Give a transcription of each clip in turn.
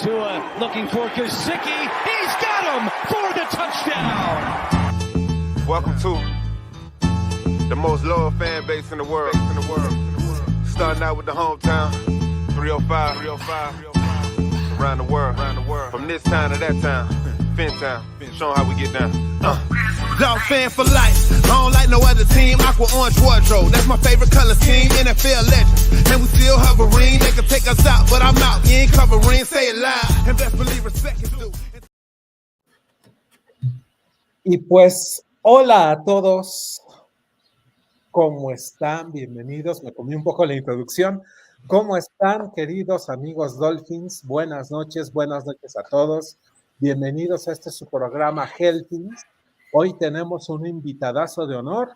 Tua looking for Gesicki. He's got him for the touchdown. Welcome to the most loyal fan base in the world. Starting out with the hometown, 305, around the world. From this town to that town, Fintown, showing how we get down. Dog fan for life. I don't like no other team. Aqua orange wardrobe. That's my favorite color scheme. NFL legends. And we still hovering. They can take us out, but I'm out. You ain't covering. Say it loud. And best believe respect is due. Y pues, hola a todos. ¿Cómo están? Bienvenidos. Me comí un poco la introducción. ¿Cómo están, queridos amigos Dolphins? Buenas noches a todos. Bienvenidos a este su programa HELLFINS. Hoy tenemos un invitadazo de honor.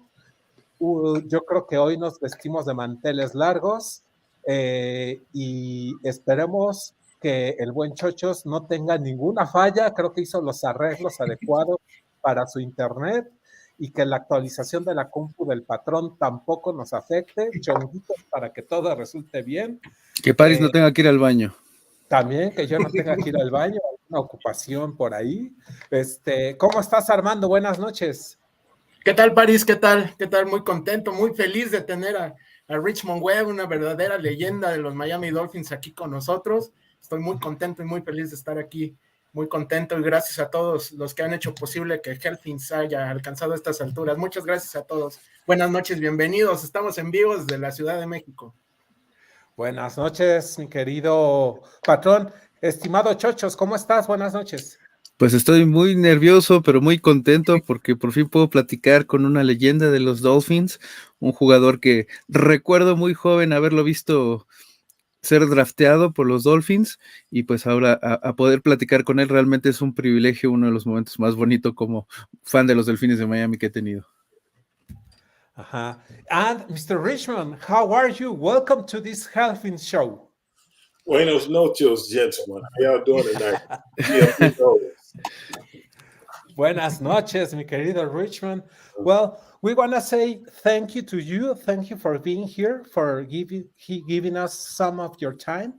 Yo creo que hoy nos vestimos de manteles largos y esperemos que el buen Chochos no tenga ninguna falla. Creo que hizo los arreglos adecuados para su internet y que la actualización de la compu del patrón tampoco nos afecte. Chonguitos para que todo resulte bien. Que Paris no tenga que ir al baño. También que yo no tenga que ir al baño, alguna ocupación por ahí. ¿Cómo estás, Armando? Buenas noches. ¿Qué tal, Paris? ¿Qué tal? Muy contento, muy feliz de tener a Richmond Webb, una verdadera leyenda de los Miami Dolphins aquí con nosotros. Estoy muy contento y muy feliz de estar aquí. Muy contento y gracias a todos los que han hecho posible que HELLFINS haya alcanzado estas alturas. Muchas gracias a todos. Buenas noches, bienvenidos. Estamos en vivo desde la Ciudad de México. Buenas noches, mi querido patrón. Estimado Chochos, ¿cómo estás? Buenas noches. Pues estoy muy nervioso, pero muy contento porque por fin puedo platicar con una leyenda de los Dolphins, un jugador que recuerdo muy joven haberlo visto ser drafteado por los Dolphins y pues ahora a poder platicar con él realmente es un privilegio, uno de los momentos más bonitos como fan de los Delfines de Miami que he tenido. And Mr. Richmond, how are you? Welcome to this HELLFINS show. Buenos noches, gentlemen. How y'all doing tonight? Buenas noches, mi querido Richmond. Well, we want to say thank you to you. Thank you for being here, for giving us some of your time.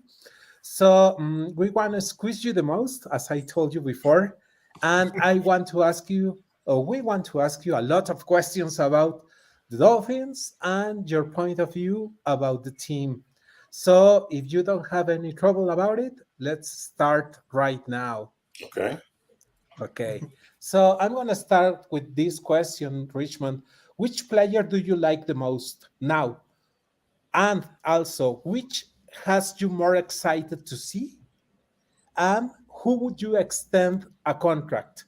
So we want to squeeze you the most, as I told you before. And we want to ask you a lot of questions about the Dolphins and your point of view about the team. So if you don't have any trouble about it, let's start right now. Okay. So I'm going to start with this question, Richmond. Which player do you like the most now? And also, which has you more excited to see? And who would you extend a contract?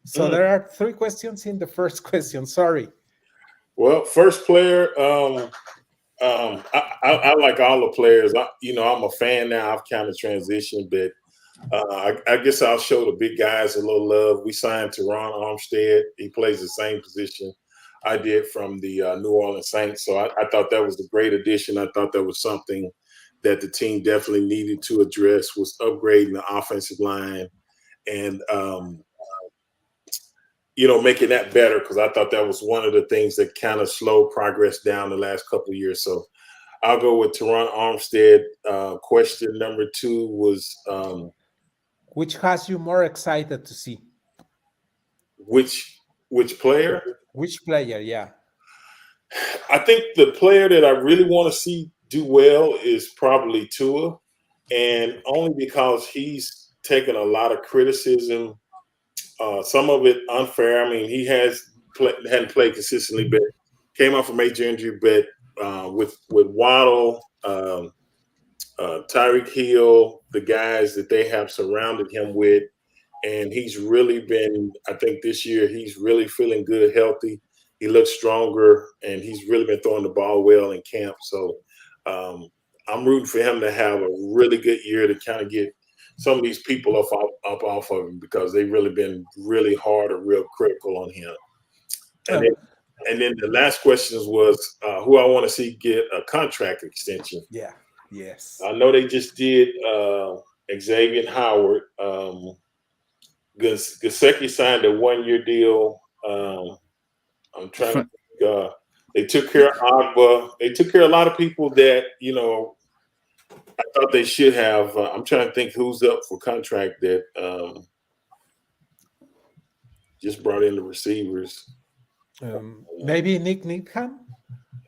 So there are three questions in the first question. Sorry. Well, first player, I like all the players. I'm a fan now. I've kind of transitioned, but I guess I'll show the big guys a little love. We signed Teron Armstead. He plays the same position I did from the New Orleans Saints. So I thought that was a great addition. I thought that was something that the team definitely needed to address, was upgrading the offensive line and making that better, because I thought that was one of the things that kind of slowed progress down the last couple of years. So I'll go with Teron Armstead. Question number two was... which has you more excited to see? Which player? Which player, yeah. I think the player that I really want to see do well is probably Tua, and only because he's taken a lot of criticism, some of it unfair. I mean, he hadn't played consistently, but came off a major injury. But with Waddle, Tyreek Hill, the guys that they have surrounded him with, and he's really been, I think this year, he's really feeling good, healthy. He looks stronger, and he's really been throwing the ball well in camp. So I'm rooting for him to have a really good year to kind of get some of these people up off of him, because they've really been really hard or real critical on him. And then the last question was who I want to see get a contract extension. Yeah. Yes. I know they just did Xavier Howard. Gesicki signed a 1-year deal. I'm trying to think, they took care of Agba. They took care of a lot of people that, I thought they should have. I'm trying to think who's up for contract that just brought in the receivers. Maybe Nick Needham.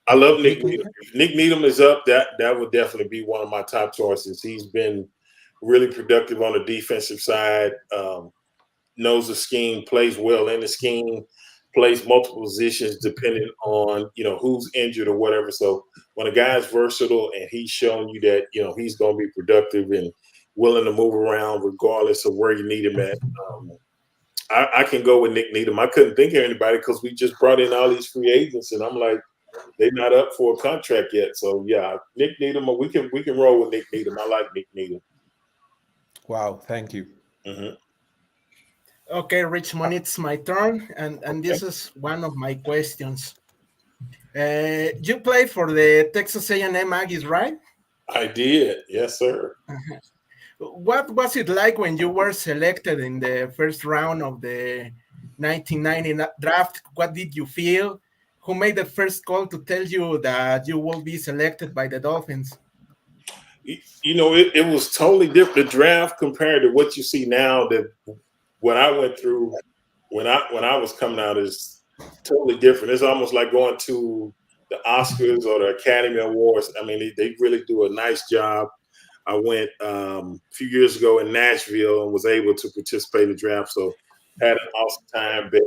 I love Nick Needham. If Nick Needham is up, that would definitely be one of my top choices. He's been really productive on the defensive side. Knows the scheme, plays well in the scheme, plays multiple positions depending on who's injured or whatever. So when a guy's versatile and he's showing you that he's going to be productive and willing to move around regardless of where you need him at, I can go with Nick Needham. I couldn't think of anybody because we just brought in all these free agents, and I'm like, they're not up for a contract yet. So yeah, Nick Needham. We can roll with Nick Needham. I like Nick Needham. Wow, thank you. Mm-hmm. Okay, Richmond, it's my turn, and this is one of my questions. You played for the Texas A&M Aggies, right? I did. Yes, sir. What was it like when you were selected in the first round of the 1990 draft? What did you feel? Who made the first call to tell you that you will be selected by the Dolphins? It was totally different. The draft compared to what you see now, that what I went through when I was coming out is totally different. It's almost like going to the Oscars or the Academy Awards. I mean, they really do a nice job. I went a few years ago in Nashville and was able to participate in the draft, so had an awesome time. But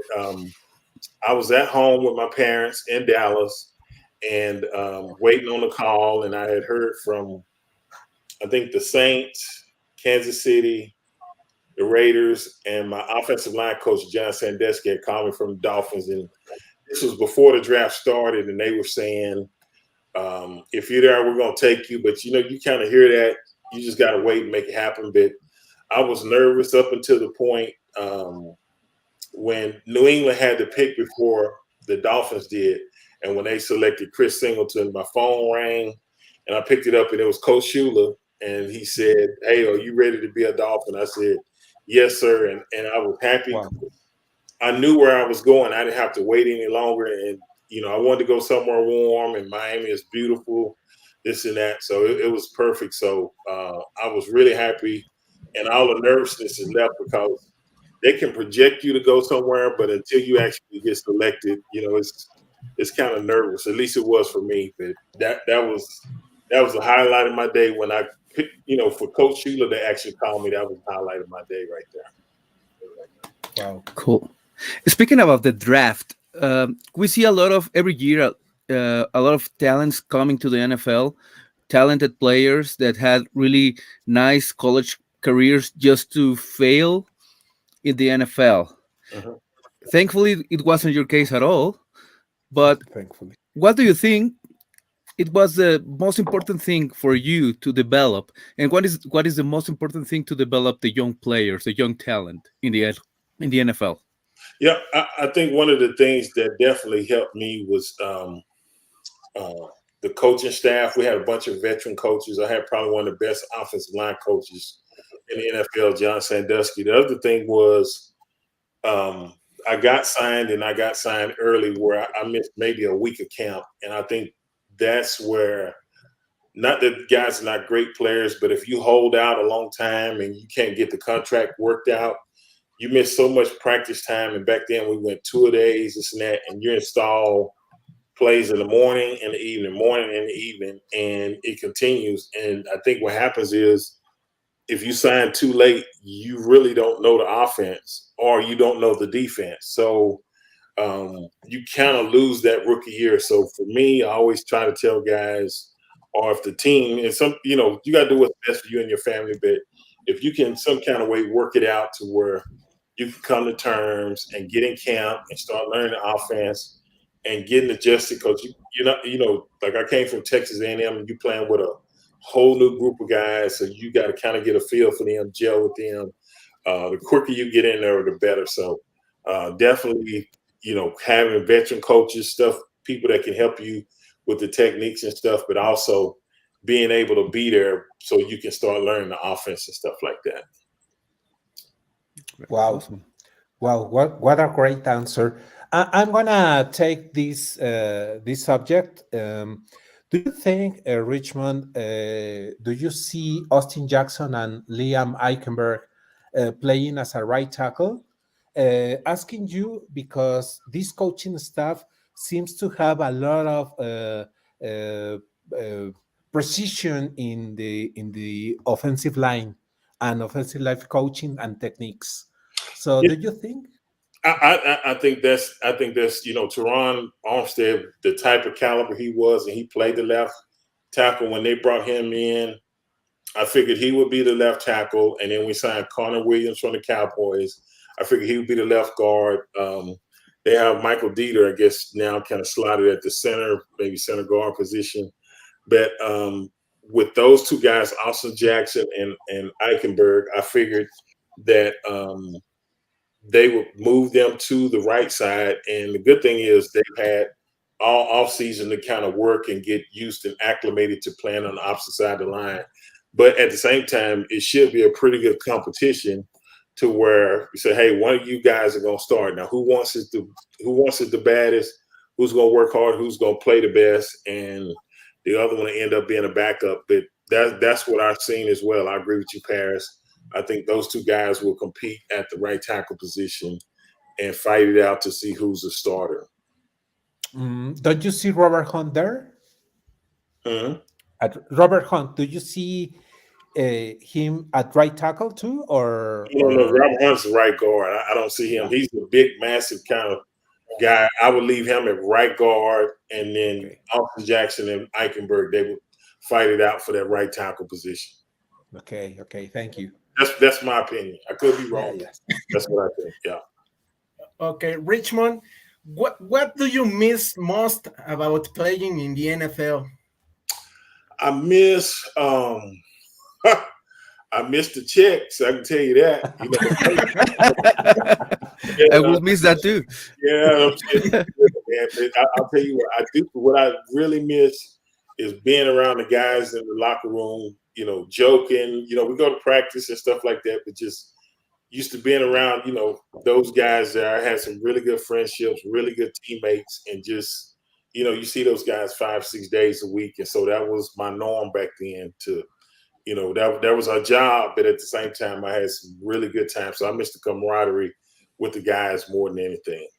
I was at home with my parents in Dallas and waiting on the call, and I had heard from, I think, the Saints, Kansas City, the Raiders, and my offensive line coach, John Sandusky, had called me from the Dolphins. And this was before the draft started, and they were saying, if you're there, we're going to take you. But, you kind of hear that. You just got to wait and make it happen. But I was nervous up until the point when New England had the pick before the Dolphins did. And when they selected Chris Singleton, my phone rang, and I picked it up, and it was Coach Shula. And he said, "Hey, are you ready to be a Dolphin?" I said, "Yes, sir." And I was happy. Wow. I knew where I was going. I didn't have to wait any longer. And, I wanted to go somewhere warm, and Miami is beautiful, this and that. So it was perfect. So I was really happy. And all the nervousness is left because they can project you to go somewhere, but until you actually get selected, it's kind of nervous. At least it was for me. But that was the highlight of my day when I picked, for Coach Shula to actually call me. That was the highlight of my day right there. Wow, cool. Speaking about the draft, we see a lot of every year, a lot of talents coming to the NFL, talented players that had really nice college careers just to fail in the NFL. Uh-huh. Thankfully, it wasn't your case at all. But thankfully, what do you think it was the most important thing for you to develop? And what is the most important thing to develop the young players, the young talent in the NFL? Yeah, I think one of the things that definitely helped me was the coaching staff. We had a bunch of veteran coaches. I had probably one of the best offensive line coaches in the NFL, John Sandusky. The other thing was I got signed early where I missed maybe a week of camp. And I think that's where, not that guys are not great players, but if you hold out a long time and you can't get the contract worked out, you miss so much practice time. And back then we went 2 days, this and that, and you install plays in the morning and the evening, and it continues. And I think what happens is if you sign too late, you really don't know the offense or you don't know the defense. So you kind of lose that rookie year. So for me, I always try to tell guys, or if the team, and you got to do what's best for you and your family, but if you can some kind of way work it out to where you can come to terms and get in camp and start learning the offense and getting adjusted, because like I came from Texas A&M, and you playing with a whole new group of guys, so you got to kind of get a feel for them, gel with them. The quicker you get in there, the better. So definitely, having veteran coaches, people that can help you with the techniques and stuff, but also being able to be there so you can start learning the offense and stuff like that. Wow. Awesome. Wow, what a great answer. I'm gonna take this subject Do you think, Richmond, do you see Austin Jackson and Liam Eichenberg playing as a right tackle? Asking you because this coaching staff seems to have a lot of uh, uh, precision in the offensive line and offensive line coaching and techniques. So, do you think? I think that's Teron Armstead, the type of caliber he was, and he played the left tackle when they brought him in. I figured he would be the left tackle, and then we signed Conor Williams from the Cowboys. I figured he would be the left guard. They have Michael Dieter, I guess, now kind of slotted at the center, maybe center guard position. But with those two guys, Austin Jackson and Eichenberg, I figured that they would move them to the right side. And the good thing is they've had all offseason to kind of work and get used and acclimated to playing on the opposite side of the line. But at the same time, it should be a pretty good competition to where you say, hey, one of you guys are going to start. Now, who wants it the baddest? Who's going to work hard? Who's going to play the best? And the other one will end up being a backup. But that's what I've seen as well. I agree with you, Paris. I think those two guys will compete at the right tackle position and fight it out to see who's the starter. Don't you see Robert Hunt there? Mm-hmm. At Robert Hunt, do you see him at right tackle too, or? Robert Hunt's the right guard. I don't see him. He's a big, massive kind of guy. I would leave him at right guard, and then Austin Jackson and Eichenberg, they would fight it out for that right tackle position. Okay, thank you. That's my opinion. I could be wrong. Yes. That's what I think. Yeah. Okay, Richmond, what do you miss most about playing in the NFL? I miss the checks. I can tell you that. I will miss that too. Yeah, I'll tell you what I do. What I really miss is being around the guys in the locker room. Joking. We go to practice and stuff like that, but just used to being around. Those guys there. I had some really good friendships, really good teammates, and just. You see those guys 5-6 days a week. And so that was my norm back then that was our job. But at the same time, I had some really good times. So I missed the camaraderie with the guys more than anything.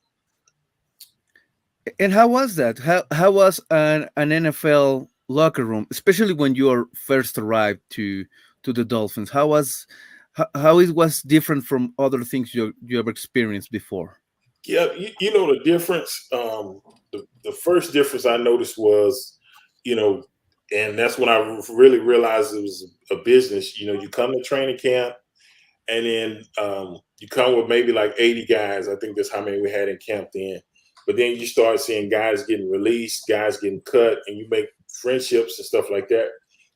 And how was that? How was an NFL locker room, especially when you first arrived to the Dolphins? How it was different from other things you ever experienced before? Yeah, the difference. The first difference I noticed was, and that's when I really realized it was a business. You come to training camp, and then you come with maybe like 80 guys. I think that's how many we had in camp then. But then you start seeing guys getting released, guys getting cut, and you make friendships and stuff like that.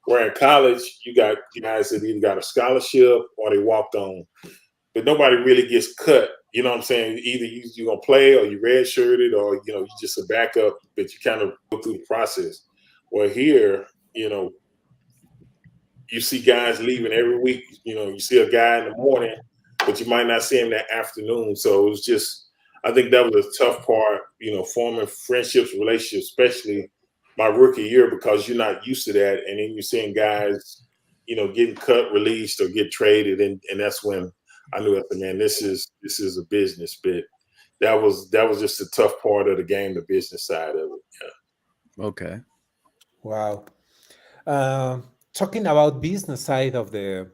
Where in college, you got guys that either got a scholarship or they walked on. But nobody really gets cut. You know what I'm saying? Either you're going to play or you redshirted or, you just a backup, but you kind of go through the process. Well, here, you see guys leaving every week. You see a guy in the morning, but you might not see him that afternoon. So it was just, I think that was a tough part, forming friendships, relationships, especially my rookie year, because you're not used to that. And then you're seeing guys, getting cut, released, or get traded. And that's when I knew that, man, this is a business, but that was just a tough part of the game, the business side of it. Yeah. Okay. Wow. Talking about business side of the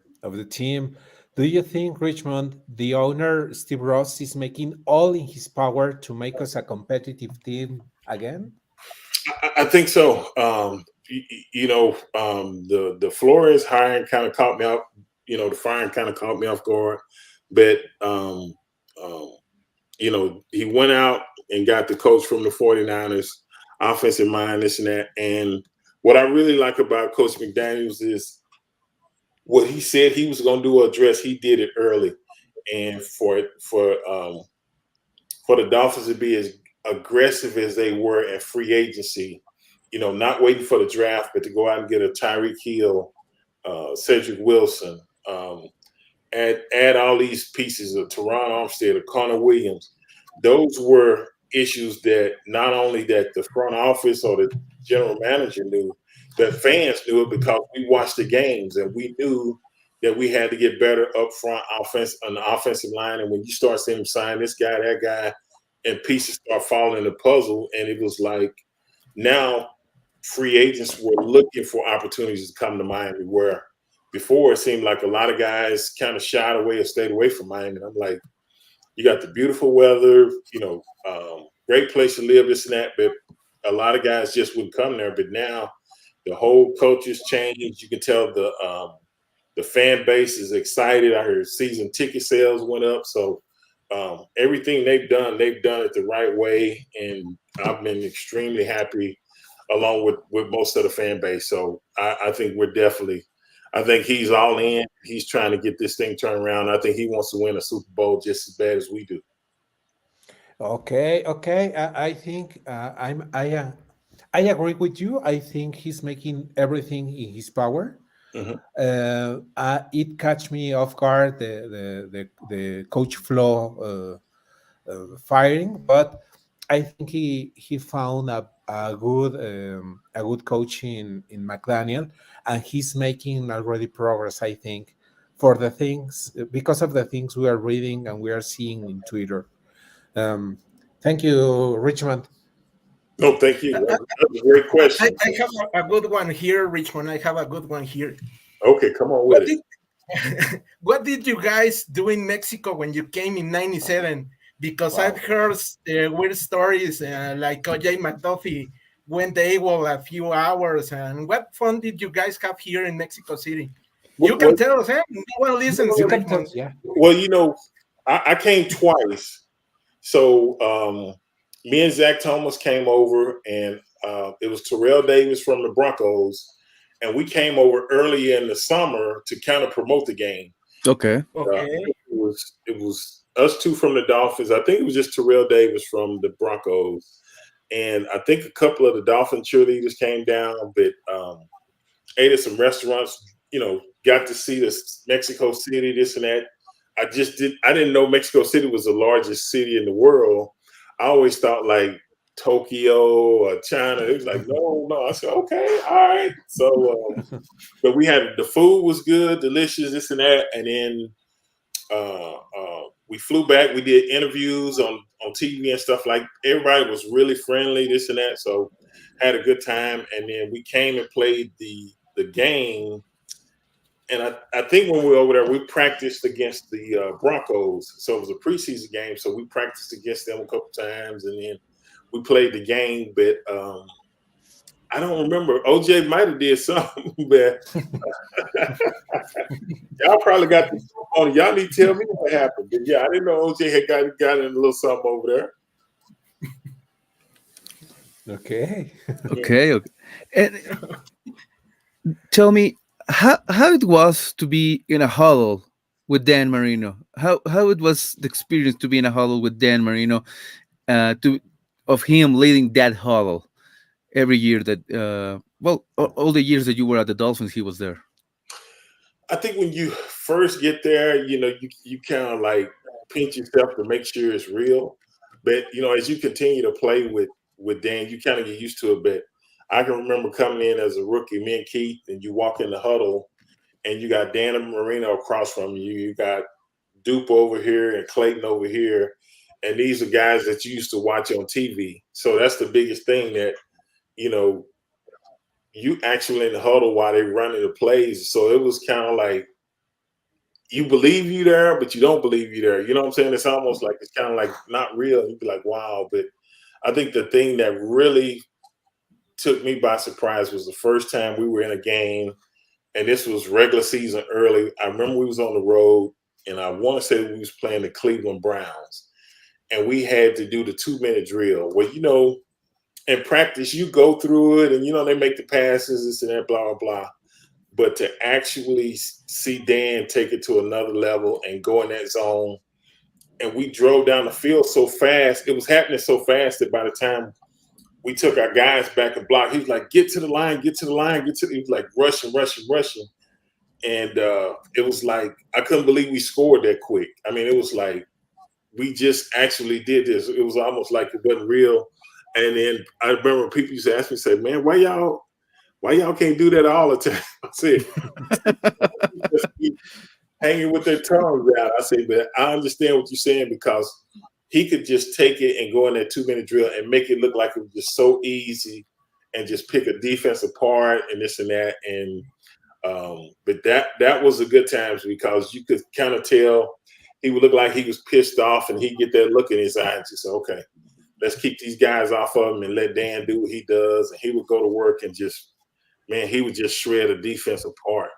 team, do you think, Richmond, the owner Steve Ross is making all in his power to make us a competitive team again? I think so. The Flores hiring kind of caught me out. The firing kind of caught me off guard, but he went out and got the coach from the 49ers, offensive mind, this and that. And what I really like about Coach McDaniels is what he said he was going to do address. He did it early, and for the Dolphins to be as aggressive as they were at free agency, not waiting for the draft, but to go out and get a Tyreek Hill, Cedric Wilson. Add all these pieces of Teron Armstead, of Conor Williams. Those were issues that not only that the front office or general manager knew, the fans knew it because we watched the games and we knew that we had to get better up front on the offensive line. And when you start seeing them sign this guy, that guy, and pieces start falling in the puzzle, and it was like now free agents were looking for opportunities to come to Miami, where before it seemed like a lot of guys kind of shied away or stayed away from Miami. And I'm like, you got the beautiful weather, great place to live, this and that, but a lot of guys just wouldn't come there. But now the whole culture's changed. You can tell the fan base is excited. I heard season ticket sales went up. So everything they've done it the right way. And I've been extremely happy along with most of the fan base. So I think I think he's all in. He's trying to get this thing turned around. I think he wants to win a Super Bowl just as bad as we do. Okay. I think I agree with you. I think he's making everything in his power. It catch me off guard the coach Flo firing, but I think he found a good coach in McDaniel, and he's making already progress. I think because of the things we are reading and we are seeing in Twitter. Thank you, Richmond. No, thank you. That's a great question. I have a good one here, Richmond. I have a good one here. Okay, come on with it. What did you guys do in Mexico when you came in '97? Because I've heard weird stories like O.J. McDuffie went AWOL a few hours. And what fun did you guys have here in Mexico City? You can tell us, eh? No one listens. You can tell, yeah. Well, I came twice. So me and Zach Thomas came over, and it was Terrell Davis from the Broncos. And we came over early in the summer to kind of promote the game. Okay. It was us two from the Dolphins. I think it was just Terrell Davis from the Broncos. And I think a couple of the Dolphin cheerleaders came down, but ate at some restaurants, got to see this Mexico City, this and that. I didn't know Mexico City was the largest city in the world. I always thought like Tokyo or China. It was like, no. I said, okay, all right. So, but the food was good, delicious, this and that. And then we flew back. We did interviews on TV and stuff. Like everybody was really friendly, this and that. So had a good time. And then we came and played the game. And I think when we were over there, we practiced against the Broncos. So it was a preseason game. So we practiced against them a couple times, and then we played the game. But I don't remember. OJ might have did something, but y'all probably got the on it. Y'all need to tell me what happened. But yeah, I didn't know OJ had got in a little something over there. Okay. And tell me how it was to be in a huddle with Dan Marino. How it was the experience to be in a huddle with Dan Marino, of him leading that huddle every year that all the years that you were at the Dolphins, he was there. I think when you first get there, you kind of like pinch yourself to make sure it's real. But as you continue to play with Dan, you kind of get used to it. But I can remember coming in as a rookie, me and Keith, and you walk in the huddle, and you got Dan and Marino across from you. You got Dupe over here and Clayton over here, and these are guys that you used to watch on TV. So that's the biggest thing that you actually in the huddle while they running the plays. So it was kind of like you believe you there, but you don't believe you there. You know what I'm saying? It's almost like it's kind of like not real. You'd be like, wow. But I think the thing that really took me by surprise was the first time we were in a game, and this was regular season early. I remember we was on the road, and I want to say we was playing the Cleveland Browns, and we had to do the 2-minute drill where, in practice, you go through it and, they make the passes, this and that, blah, blah, blah. But to actually see Dan take it to another level and go in that zone, and we drove down the field so fast, it was happening so fast that by the time we took our guys back and blocked, he was like, get to the line. He was like rushing. And it was like, I couldn't believe we scored that quick. I mean, it was like, we just actually did this. It was almost like it wasn't real. And then I remember people used to ask me, say, man, why y'all can't do that all the time? I said, just keep hanging with their tongues out. I said, but I understand what you're saying, because he could just take it and go in that 2-minute drill and make it look like it was just so easy and just pick a defense apart and this and that. And but that was a good times, because you could kind of tell he would look like he was pissed off, and he'd get that look in his eyes and just say, okay, let's keep these guys off of him and let Dan do what he does. And he would go to work and just, man, he would just shred a defense apart.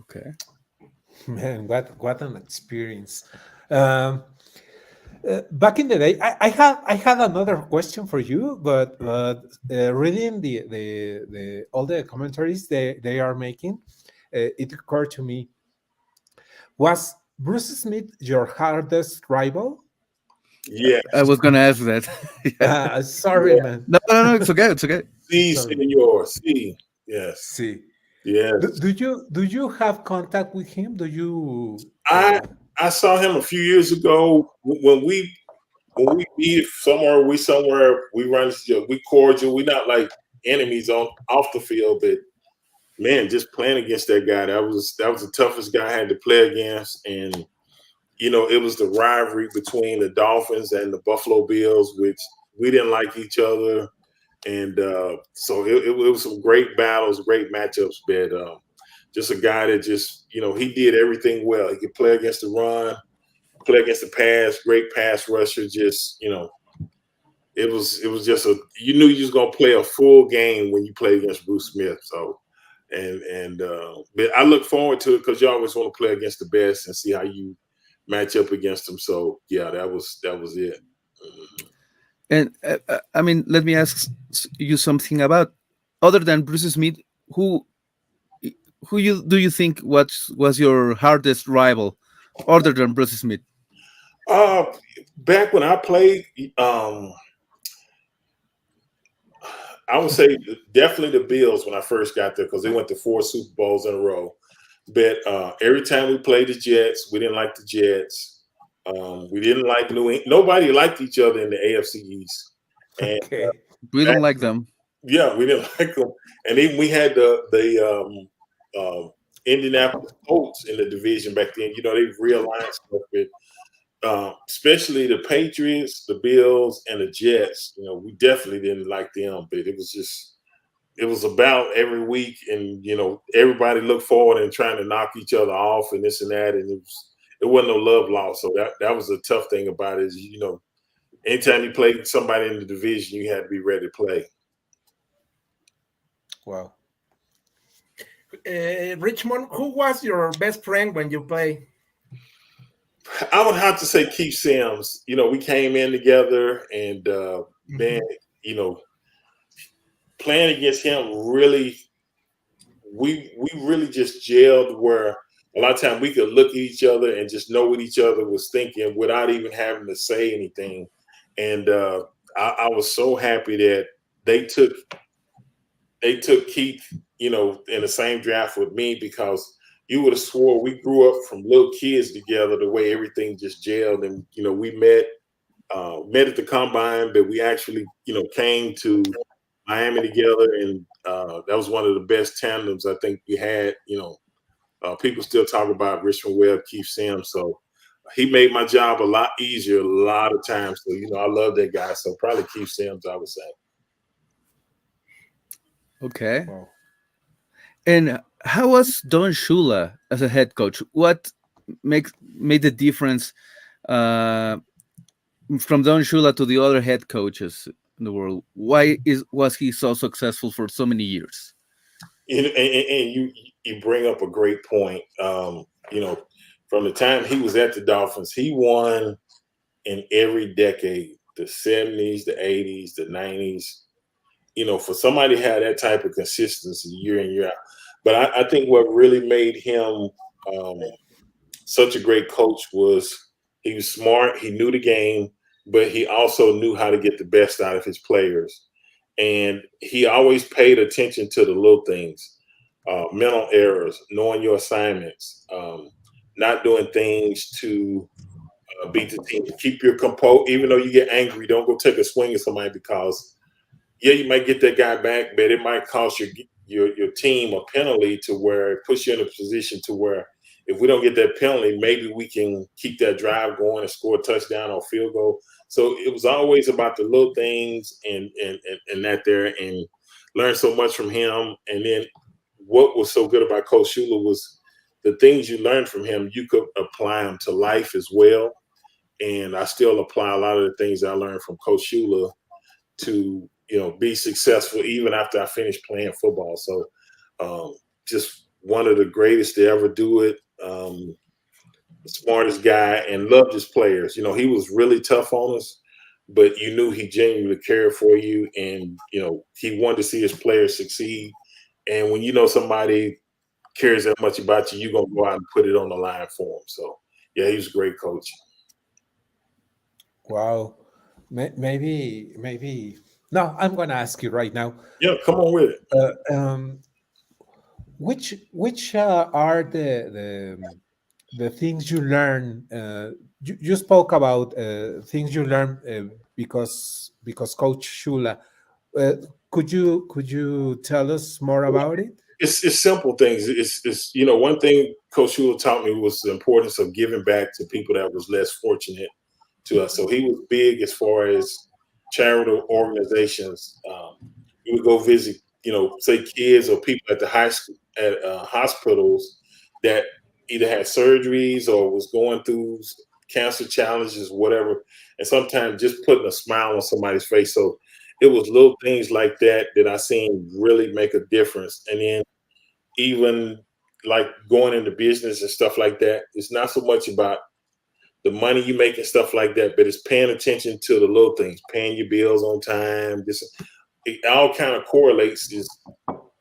Okay. Man, what an experience. Back in the day, I had another question for you, but reading the all the commentaries they are making, it occurred to me: was Bruce Smith your hardest rival? Yeah, I was gonna ask that. Yeah. Sorry, man. No, it's okay. It's okay. C, senor, C. Yes. See, Yes. do you have contact with him? Do you? I saw him a few years ago when we meet somewhere. We run. We cordial. We not like enemies off the field, but man, just playing against that guy, that was the toughest guy I had to play against. And you know, it was the rivalry between the Dolphins and the Buffalo Bills, which we didn't like each other. And so it was some great battles, great matchups, but just a guy that just, you know, he did everything well. He could play against the run, play against the pass, great pass rusher. Just, you know, it was just you knew you was going to play a full game when you played against Bruce Smith. So, but I look forward to it, because you always want to play against the best and see how you match up against them. So yeah, that was it. And I mean, let me ask you something about, other than Bruce Smith, who do you think was your hardest rival, other than Bruce Smith? Back when I played, I would say definitely the Bills when I first got there, because they went to 4 Super Bowls in a row. But every time we played the Jets, we didn't like the Jets. We didn't like New England. Nobody liked each other in the AFC East. And, Okay. We don't like them. Yeah, we didn't like them. And even we had the Indianapolis Colts in the division back then. You know, they realigned stuff with, especially the Patriots, the Bills, and the Jets. You know, we definitely didn't like them, but it was about every week, and you know, everybody looked forward and trying to knock each other off and this and that, and it wasn't no love lost. So that was a tough thing about it, is, you know, anytime you played somebody in the division, you had to be ready to play. Wow. Richmond, who was your best friend when you play? I would have to say Keith Sims. You know, we came in together, and man, you know, playing against him, really, we really just gelled, where a lot of times we could look at each other and just know what each other was thinking without even having to say anything. And I was so happy that they took Keith, you know, in the same draft with me, because you would have swore we grew up from little kids together, the way everything just gelled. And, you know, we met at the combine, but we actually, you know, came to Miami together, and that was one of the best tandems I think we had. You know, people still talk about Richmond Webb, Keith Sims. So he made my job a lot easier a lot of times. So, you know, I love that guy. So probably Keith Sims, I would say. Okay. Wow. And how was Don Shula as a head coach? What made the difference from Don Shula to the other head coaches in the world? Why was he so successful for so many years? And you bring up a great point. You know, from the time he was at the Dolphins, he won in every decade, the 70s, the 80s, the 90s. You know, for somebody to have that type of consistency year in, year out. But I think what really made him such a great coach was he was smart, he knew the game, but he also knew how to get the best out of his players. And he always paid attention to the little things, mental errors, knowing your assignments, not doing things to beat the team. Keep your composure. Even though you get angry, don't go take a swing at somebody because, yeah, you might get that guy back, but it might cost your team a penalty to where it puts you in a position to where if we don't get that penalty, maybe we can keep that drive going and score a touchdown or field goal. So it was always about the little things and that there, and learn so much from him. And then what was so good about Coach Shula was the things you learned from him, you could apply them to life as well. And I still apply a lot of the things I learned from Coach Shula to, be successful even after I finished playing football. So just one of the greatest to ever do it. The smartest guy, and loved his players. He was really tough on us, but you knew he genuinely cared for you, and he wanted to see his players succeed. And when you know somebody cares that much about you, you're gonna go out and put it on the line for him. So yeah, he was a great coach. Wow. Maybe. No, I'm going to ask you right now. Yeah, come on with it. Which are the things you learn? You spoke about things you learned because Coach Shula. Could you tell us more about it? It's simple things. It's one thing Coach Shula taught me was the importance of giving back to people that was less fortunate to us. So he was big as far as charitable organizations. He would go visit, say kids or people at the high school, at hospitals that either had surgeries or was going through cancer challenges, whatever. And sometimes just putting a smile on somebody's face. So it was little things like that I seen really make a difference. And then even like going into business and stuff like that, it's not so much about the money you make and stuff like that, but it's paying attention to the little things, paying your bills on time. It all kind of correlates. You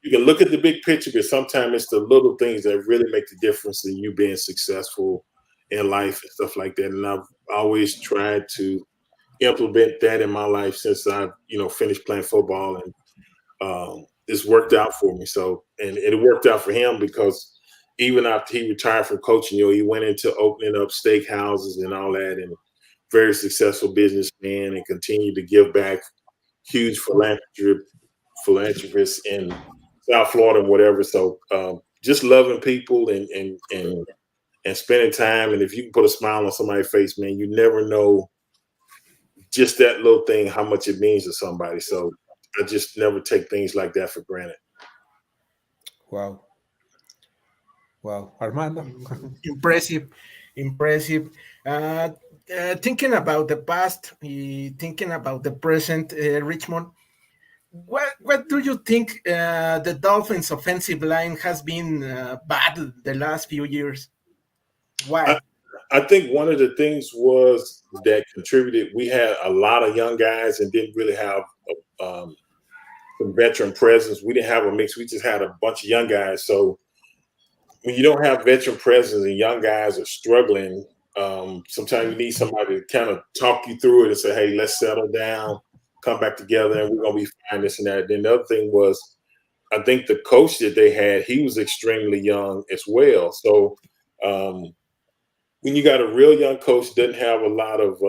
can look at the big picture, but sometimes it's the little things that really make the difference in you being successful in life and stuff like that. And I've always tried to implement that in my life since I've, finished playing football, and it's worked out for me. So, and it worked out for him because even after he retired from coaching, he went into opening up steakhouses and all that, and very successful businessman, and continued to give back. Huge philanthropist in South Florida and whatever. So just loving people and spending time. And if you can put a smile on somebody's face, man, you never know just that little thing, how much it means to somebody. So I just never take things like that for granted. Wow. Armando. Impressive. Thinking about the past, thinking about the present, Richmond, what do you think the Dolphins' offensive line has been bad the last few years? Why? I think one of the things was that contributed. We had a lot of young guys and didn't really have some veteran presence. We didn't have a mix. We just had a bunch of young guys. So when you don't have veteran presence and young guys are struggling, sometimes you need somebody to kind of talk you through it and say, hey, let's settle down, come back together, and we're going to be fine, this and that. Then the other thing was, I think the coach that they had, he was extremely young as well. So when you got a real young coach, doesn't have a lot of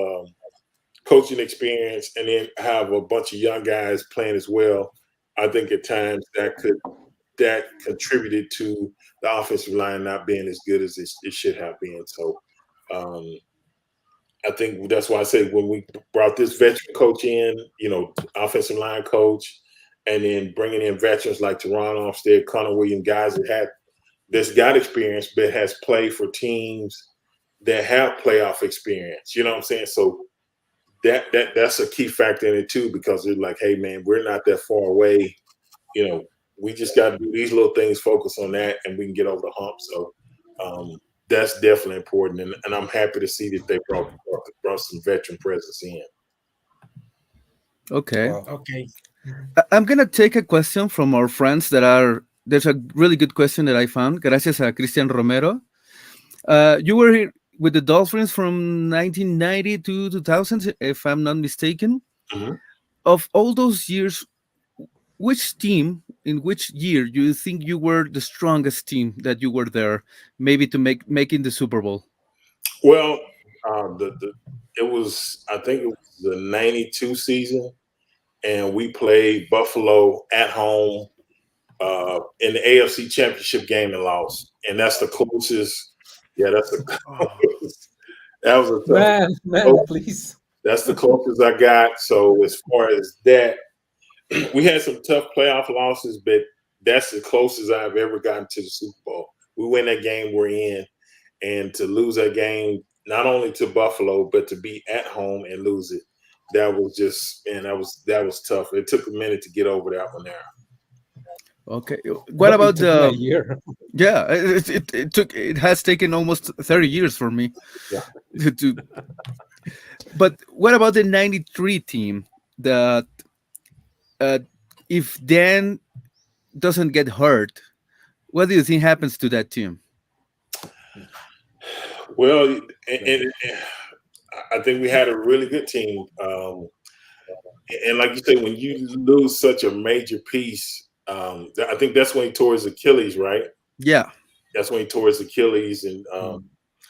coaching experience, and then have a bunch of young guys playing as well, I think at times that contributed to the offensive line not being as good as it should have been. So I think that's why I say when we brought this veteran coach in, offensive line coach, and then bringing in veterans like Teron Armstead, Conor Williams, guys that's got experience but has played for teams that have playoff experience. You know what I'm saying? So that's a key factor in it too, because they're like, hey man, we're not that far away. We just got to do these little things, focus on that, and we can get over the hump. So that's definitely important. And I'm happy to see that they brought some veteran presence in. Okay. Wow. Okay. I'm going to take a question from our friends there's a really good question that I found. Gracias a Cristian Romero. You were here with the Dolphins from 1990 to 2000, if I'm not mistaken. Mm-hmm. Of all those years, which team, in which year, do you think you were the strongest team that you were there, maybe to making the Super Bowl? Well, I think it was the '92 season, and we played Buffalo at home in the AFC Championship game and lost. And that's the closest. Yeah, that's the closest. That was a tough. Man, please. That's the closest I got. So as far as that, we had some tough playoff losses, but that's the closest I've ever gotten to the Super Bowl. We win that game we're in, and to lose that game, not only to Buffalo, but to be at home and lose it, that was just, man, that was tough. It took a minute to get over that one there. Okay. What about a year? Yeah, it has taken almost 30 years for me. Yeah. But what about the '93 team? That if Dan doesn't get hurt, what do you think happens to that team? Well, and I think we had a really good team. And like you say, when you lose such a major piece, I think that's when he tore his Achilles, right? Yeah. That's when he tore his Achilles. And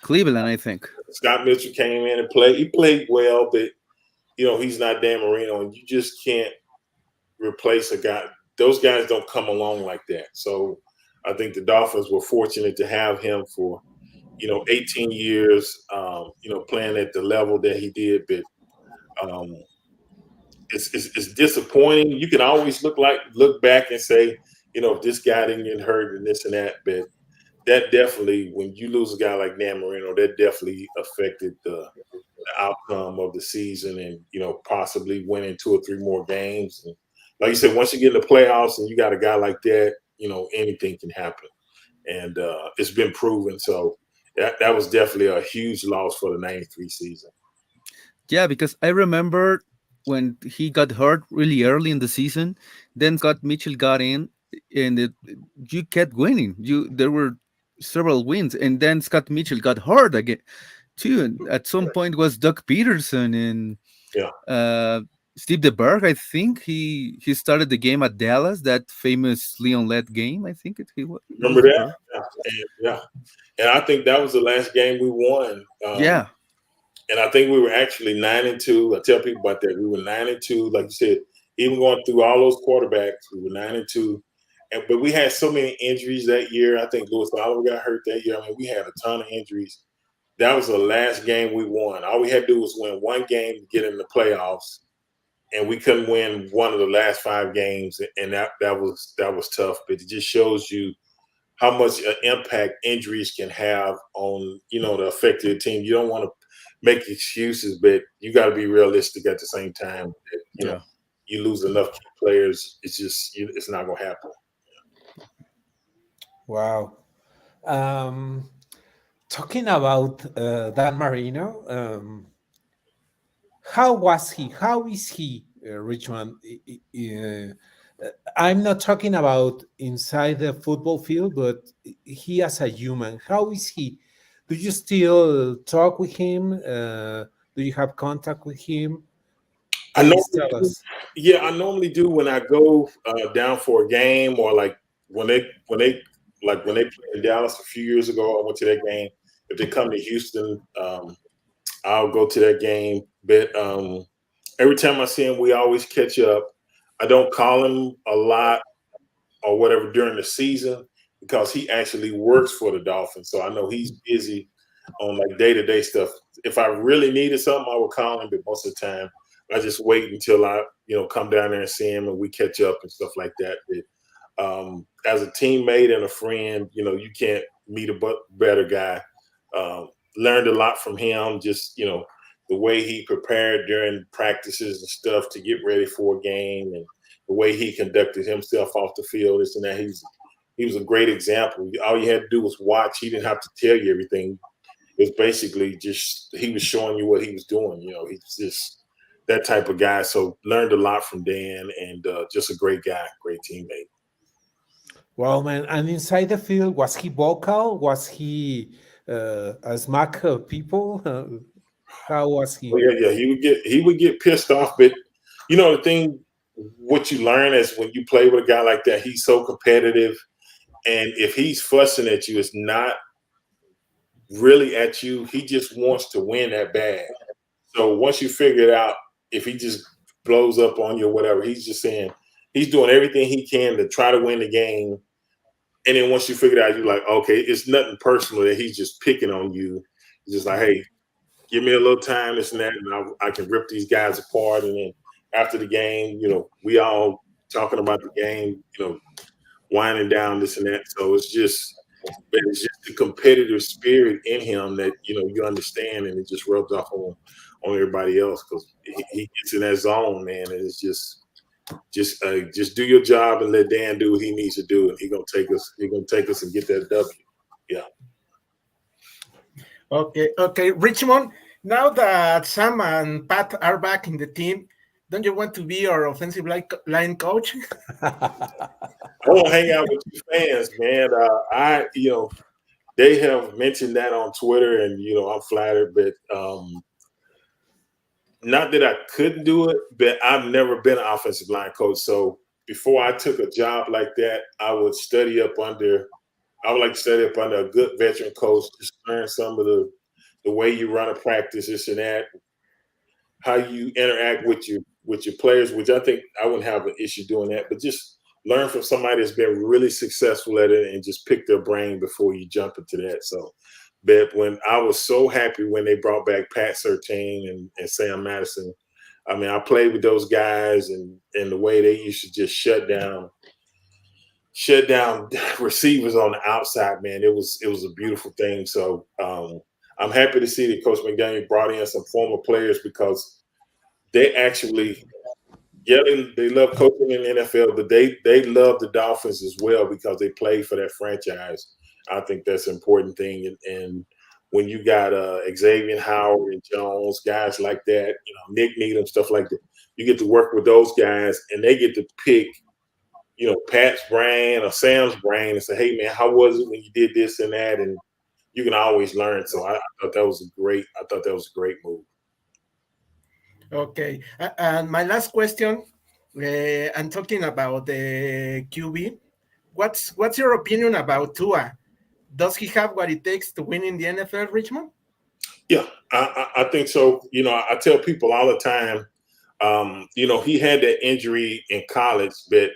Cleveland, I think. Scott Mitchell came in and played. He played well, but, he's not Dan Marino, and you just can't replace a guy. Those guys don't come along like that. So I think the Dolphins were fortunate to have him for, 18 years, playing at the level that he did. But it's disappointing. You can always look back and say, if this guy didn't get hurt and this and that. But that definitely, when you lose a guy like Dan Marino, that definitely affected the outcome of the season, and possibly winning 2 or 3 more games. And like you said, once you get in the playoffs and you got a guy like that, anything can happen, and it's been proven. So that was definitely a huge loss for the '93 season. Yeah, because I remember when he got hurt really early in the season, then Scott Mitchell got in, and you kept winning. There were several wins, and then Scott Mitchell got hurt again too. And at some point was Doug Peterson and Steve DeBerg. I think he started the game at Dallas, that famous Leon Lett game. I think he was. Remember that? Yeah. And I think that was the last game we won. Yeah. And I think we were actually 9-2. I tell people about that. We were 9-2. Like you said, even going through all those quarterbacks, we were 9-2. But we had so many injuries that year. I think Louis Oliver got hurt that year. I mean, we had a ton of injuries. That was the last game we won. All we had to do was win one game to get in the playoffs, and we couldn't win one of the last 5 games, and that was tough. But it just shows you how much impact injuries can have on the affected team. You don't want to make excuses, but you got to be realistic at the same time. You lose enough key players, it's not going to happen. Wow. Talking about Dan Marino, how was he? How is he, Richmond? I'm not talking about inside the football field, but he as a human. How is he? Do you still talk with him? Do you have contact with him? I normally do when I go down for a game, or like when they played in Dallas a few years ago. I went to that game. If they come to Houston, I'll go to that game. But every time I see him, we always catch up. I don't call him a lot or whatever during the season because he actually works for the Dolphins. So I know he's busy on like day-to-day stuff. If I really needed something, I would call him, but most of the time I just wait until I, come down there and see him and we catch up and stuff like that. But, as a teammate and a friend, you can't meet a better guy. Learned a lot from him, just, the way he prepared during practices and stuff to get ready for a game, and the way he conducted himself off the field, this and that. He was a great example. All you had to do was watch. He didn't have to tell you everything. It was basically just he was showing you what he was doing. He's just that type of guy. So learned a lot from Dan, and just a great guy, great teammate. Well, man, and inside the field, was he vocal? Was he a smack people? How was he? Oh, yeah. He would get pissed off, but the thing, what you learn is when you play with a guy like that, he's so competitive, and if he's fussing at you, it's not really at you. He just wants to win that bad. So once you figure it out, if he just blows up on you or whatever, he's just saying he's doing everything he can to try to win the game. And then once you figure it out, you're like, okay, it's nothing personal that he's just picking on you. He's just like, hey, give me a little time, this and that, and I can rip these guys apart. And then after the game, we all talking about the game, winding down this and that. So it's just the competitive spirit in him that you understand, and it just rubs off on everybody else because he gets in that zone, man. And it's just do your job and let Dan do what he needs to do, and he's gonna take us and get that W. Yeah. Okay, Richmond. Now that Sam and Pat are back in the team, don't you want to be our offensive line coach? I want to hang out with you fans, man. They have mentioned that on Twitter, and I'm flattered, but not that I couldn't do it, but I've never been an offensive line coach. So before I took a job like that, I would like to study up under a good veteran coach, just learn some of the way you run a practice, this and that, how you interact with your players, which I think I wouldn't have an issue doing that, but just learn from somebody that's been really successful at it and just pick their brain before you jump into that. So, but when I was so happy when they brought back Pat Surtain and Sam Madison, I mean, I played with those guys and the way they used to just shut down receivers on the outside, man. It was a beautiful thing. So I'm happy to see that Coach McDaniel brought in some former players because they actually, they love coaching in the NFL, but they love the Dolphins as well because they play for that franchise. I think that's an important thing. And when you got Xavier Howard and Jones, guys like that, Nick Needham, stuff like that, you get to work with those guys and they get to pick, Pat's brain or Sam's brain and say, hey, man, how was it when you did this and that? And you can always learn. So I thought that was a great move. Okay. And my last question, I'm talking about the QB. What's your opinion about Tua? Does he have what it takes to win in the NFL, Richmond? Yeah, I think so. I tell people all the time, he had that injury in college, but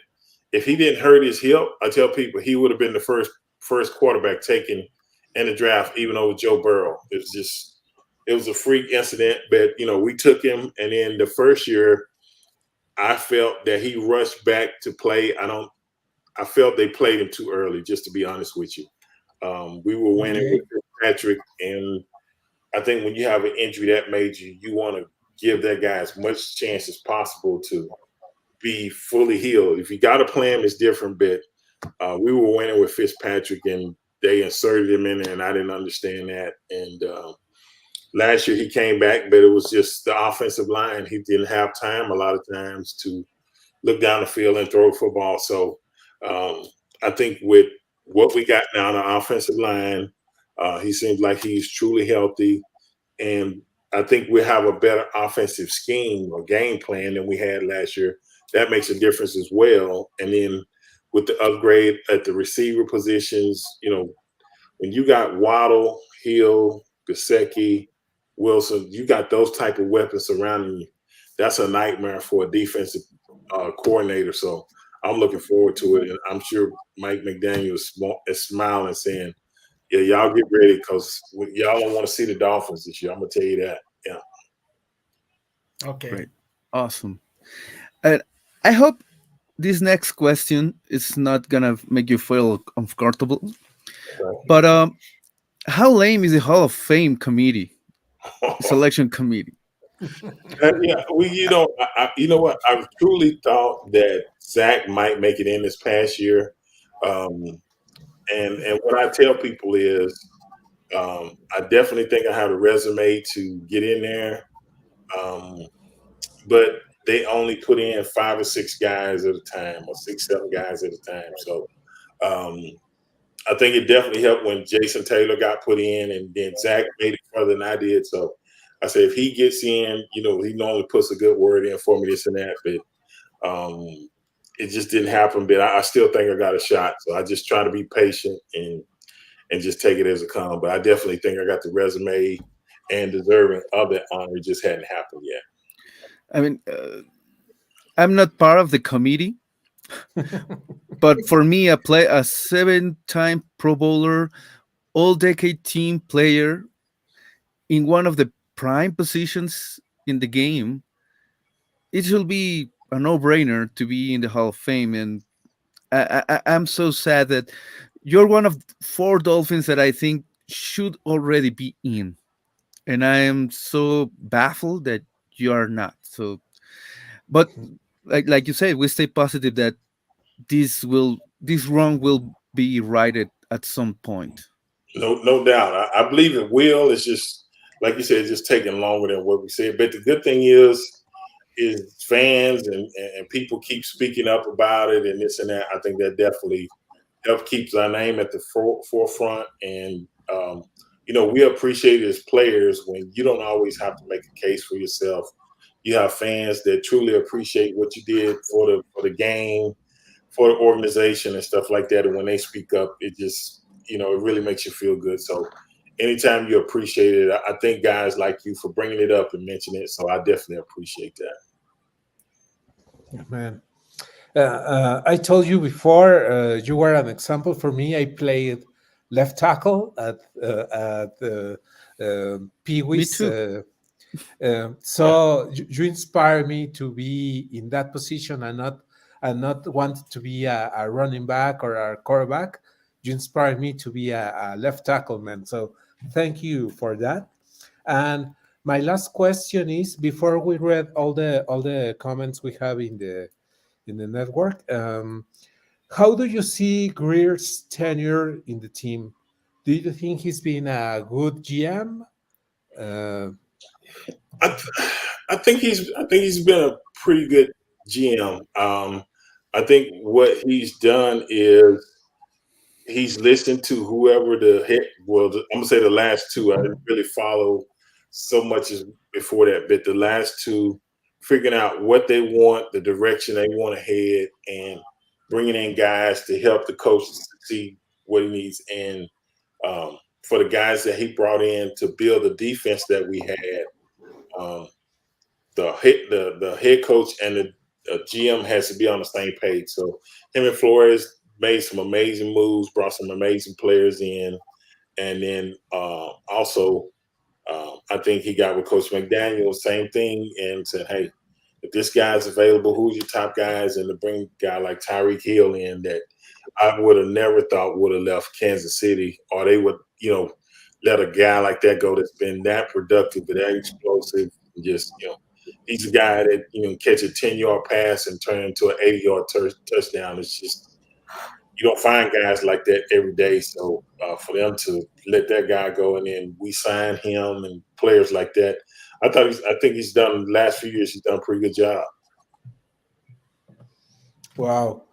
if he didn't hurt his hip, I tell people he would have been the first quarterback taken in the draft, even over Joe Burrow. It was a freak incident, but we took him, and then the first year, I felt that he rushed back to play. I felt they played him too early, just to be honest with you. We were winning with Patrick, and I think when you have an injury that major, you want to give that guy as much chance as possible to be fully healed. If you got to play him, it's different, but we were winning with Fitzpatrick, and they inserted him in there, and I didn't understand that. And last year he came back, but it was just the offensive line. He didn't have time a lot of times to look down the field and throw a football. So I think with what we got now on the offensive line, he seems like he's truly healthy. And I think we have a better offensive scheme or game plan than we had last year. That makes a difference as well. And then with the upgrade at the receiver positions, when you got Waddle, Hill, Gesicki, Wilson, you got those type of weapons surrounding you. That's a nightmare for a defensive coordinator. So I'm looking forward to it. And I'm sure Mike McDaniel is smiling saying, yeah, y'all get ready because y'all don't want to see the Dolphins this year. I'm going to tell you that. Yeah. Okay. Great. Awesome. And I hope this next question is not going to make you feel uncomfortable. Right. But how lame is the Hall of Fame committee, selection committee? Yeah, you know what? I truly thought that Zach might make it in this past year. And what I tell people is I definitely think I have a resume to get in there. But they only put in 5 or 6 guys at a time, or 6, 7 guys at a time. So I think it definitely helped when Jason Taylor got put in, and then Zach made it further than I did. So I said, if he gets in, he normally puts a good word in for me, this and that. But it just didn't happen. But I still think I got a shot. So I just try to be patient and and just take it as it comes. But I definitely think I got the resume and deserving of that honor. It just hadn't happened yet. I mean, I'm not part of the committee, but for me, a 7-time Pro Bowler, all-decade team player in one of the prime positions in the game, it should be a no-brainer to be in the Hall of Fame. And I'm so sad that you're one of 4 Dolphins that I think should already be in, and I am so baffled that you are not. So, but like you said, we stay positive that this wrong will be righted at some point. No doubt. I believe it will. It's just like you said, it's just taking longer than what we said. But the good thing is fans and people keep speaking up about it and this and that. I think that definitely helps keeps our name at the forefront. And we appreciate it as players when you don't always have to make a case for yourself. You have fans that truly appreciate what you did for the game, for the organization and stuff like that. And when they speak up, it just, it really makes you feel good. So anytime you appreciate it, I thank guys like you for bringing it up and mentioning it. So I definitely appreciate that. Man, I told you before, you were an example for me. I played left tackle at Pee Wee's. So you inspire me to be in that position and not want to be a running back or a quarterback. You inspire me to be a left tackle, man. So thank you for that. And my last question is, before we read all the comments we have in the network, how do you see Greer's tenure in the team? Do you think he's been a good GM? I think he's been a pretty good GM. I think what he's done is he's listened to whoever I'm gonna say the last 2. I didn't really follow so much as before that, but the last 2, figuring out what they want, the direction they want to head, and bringing in guys to help the coach see what he needs. And for the guys that he brought in to build the defense that we had, the head coach and the GM has to be on the same page. So him and Flores made some amazing moves, brought some amazing players in, and then also I think he got with Coach McDaniel, same thing, and said, hey, if this guy's available, who's your top guys? And to bring a guy like Tyreek Hill in that I would have never thought would have left Kansas City, or they would, let a guy like that go that's been that productive, but that explosive, and just, he's a guy that, catch a 10-yard pass and turn into an 80-yard touchdown. It's just, you don't find guys like that every day. So for them to let that guy go and then we sign him and players like that, I think he's done the last few years. He's done a pretty good job. Wow.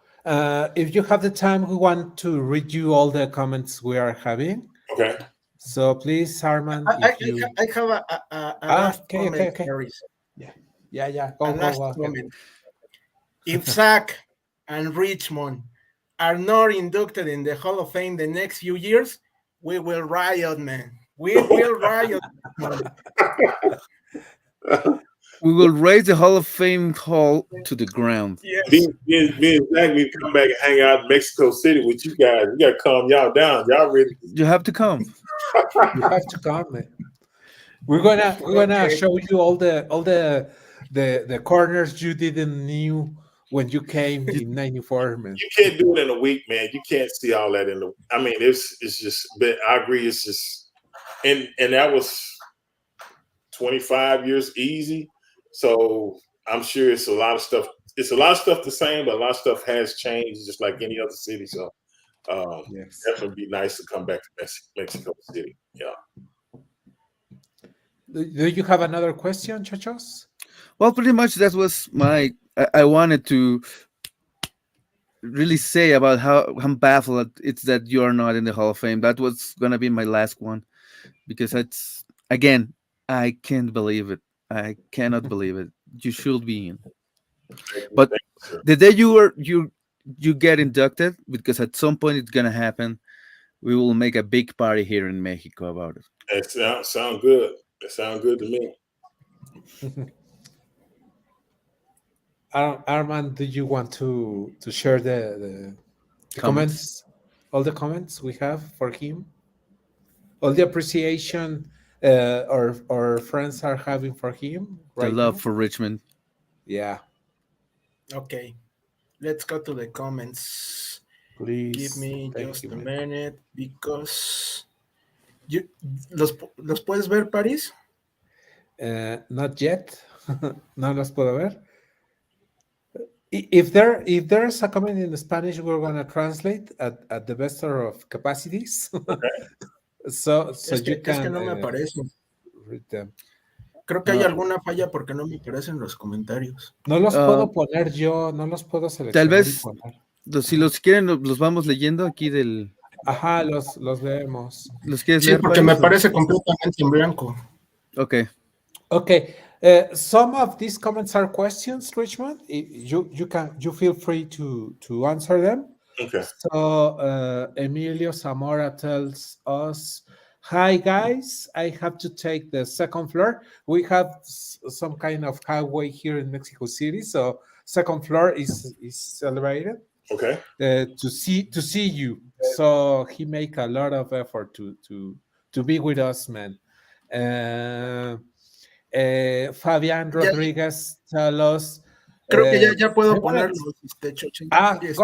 If you have the time, we want to read you all the comments we are having. Okay. So please, Harman. I have a last comment. Okay. Yeah. Go. If Zach and Richmond are not inducted in the Hall of Fame the next few years, we will riot, man. We will riot. We will raise the Hall of Fame hall to the ground. Yes. Me and Zach need to come back and hang out in Mexico City with you guys. We got to calm y'all down. Y'all ready? You have to come. You have to come, man. We're gonna show you all the corners you didn't knew when you came in '94, man. You can't do it in a week, man. You can't see all that in the. I mean, it's just. But I agree. It's just, and that was 25 years easy. So I'm sure it's a lot of stuff. It's a lot of stuff the same, but a lot of stuff has changed, just like any other city. So yes, definitely be nice to come back to Mexico City. Yeah. Do you have another question, Chachos? Well, pretty much that was I wanted to really say about how I'm baffled it's that you're not in the Hall of Fame. That was gonna be my last one, because it's, again, I can't believe it. I cannot believe it. You should be in. But the day you get inducted, because at some point it's gonna happen, we will make a big party here in Mexico about it. That sound good. That sounds good to me. Armand, do you want to share the comments, all the comments we have for him, all the appreciation our friends are having for him right The love now? for Richmond. Yeah. Okay, let's go to the comments. Please. Give me Thank just you, a man. minute because ¿los puedes ver, Paris? Not yet. No los puedo ver. If there's a comment in Spanish, we're gonna translate at the best of capacities. Okay. so Es you can que no me aparece. read them. Creo que hay alguna falla porque no me aparecen los comentarios. No los puedo poner yo, no los puedo seleccionar. Tal vez, y poner. si los quieren, los vamos leyendo aquí del... Ajá, los leemos. ¿Los quieres Sí, leer, porque Paris, me o? parece completamente en blanco. Okay. Okay. Some of these comments are questions, Richmond. You feel free to answer them. Okay. So Emilio Zamora tells us, "Hi guys, I have to take the second floor. We have some kind of highway here in Mexico City, so second floor is elevated. Okay. To see you. So he make a lot of effort to be with us, man." Fabián Rodríguez tell us. Creo que ya puedo ponerlos. Go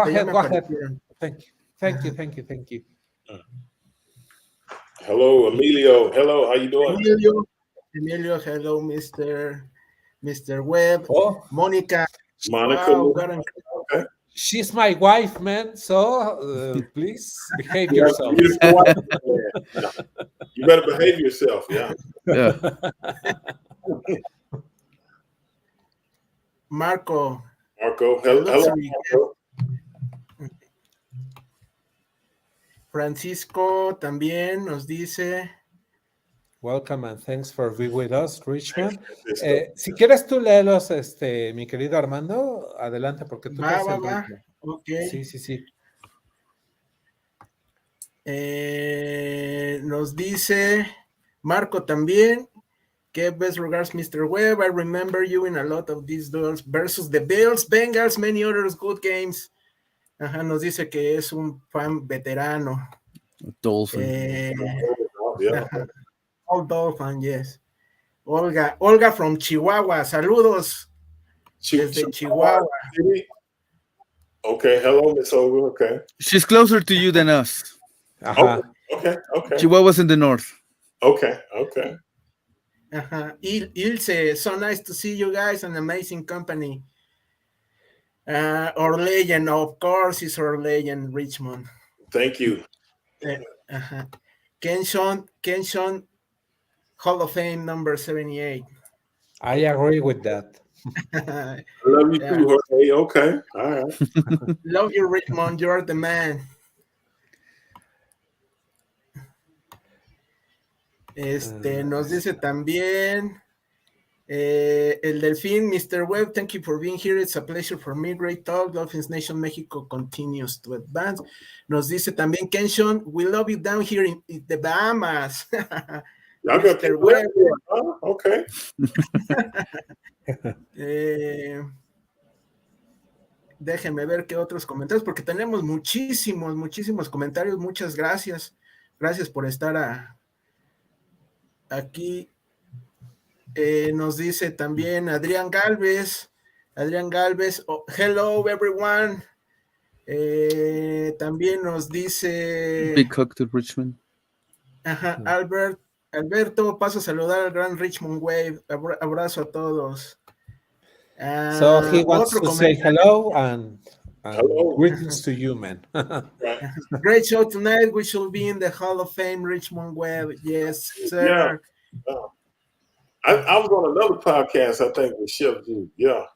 ahead. Thank you. Hello, Emilio. Hello, how you doing? Emilio, hello, Mr. Webb. Oh, Monica. Wow, okay. She's my wife, man. So please behave yourself. You better behave yourself. Yeah. Marco. Hello. Marco. Francisco también nos dice. Welcome and thanks for being with us, Richmond. Si quieres tú léelos, mi querido Armando, adelante porque tú va. Okay. Sí. Nos dice Marco también. Give best regards, Mr. Webb. I remember you in a lot of these duels versus the Bills, Bengals, many others good games. Ajá, nos dice que es un fan veterano. Dolphin. All Dolphin, yes. Olga from Chihuahua. Saludos desde Chihuahua. Okay, hello, Miss Olga. Okay. She's closer to you than us. Okay. Chihuahua's in the north. Okay. Ilse, so nice to see you guys, an amazing company. Our legend, of course, is our legend, Richmond. Thank you. Kenshon, Hall of Fame number 78. I agree with that. I love you too, Jorge. Okay. All right. Love you, Richmond. You're the man. Nos dice también el Delfín, Mr. Webb, thank you for being here. It's a pleasure for me. Great talk. Dolphins Nation Mexico continues to advance. Nos dice también Kenshon, we love you down here in the Bahamas. Mr. Webb. Okay. Déjenme ver qué otros comentarios, porque tenemos muchísimos comentarios. Muchas gracias. Gracias por estar aquí. Nos dice también Adrián Galvez, hello everyone. También nos dice Big hug to Richmond. Alberto, paso a saludar al gran Richmond Webb. Abrazo a todos. So he wants to say hello and greetings to you, man. Great show tonight. We shall be in the Hall of Fame, Richmond Webb. Yes, sir. Yeah. I was on another podcast, I think, with Chef G. Yeah.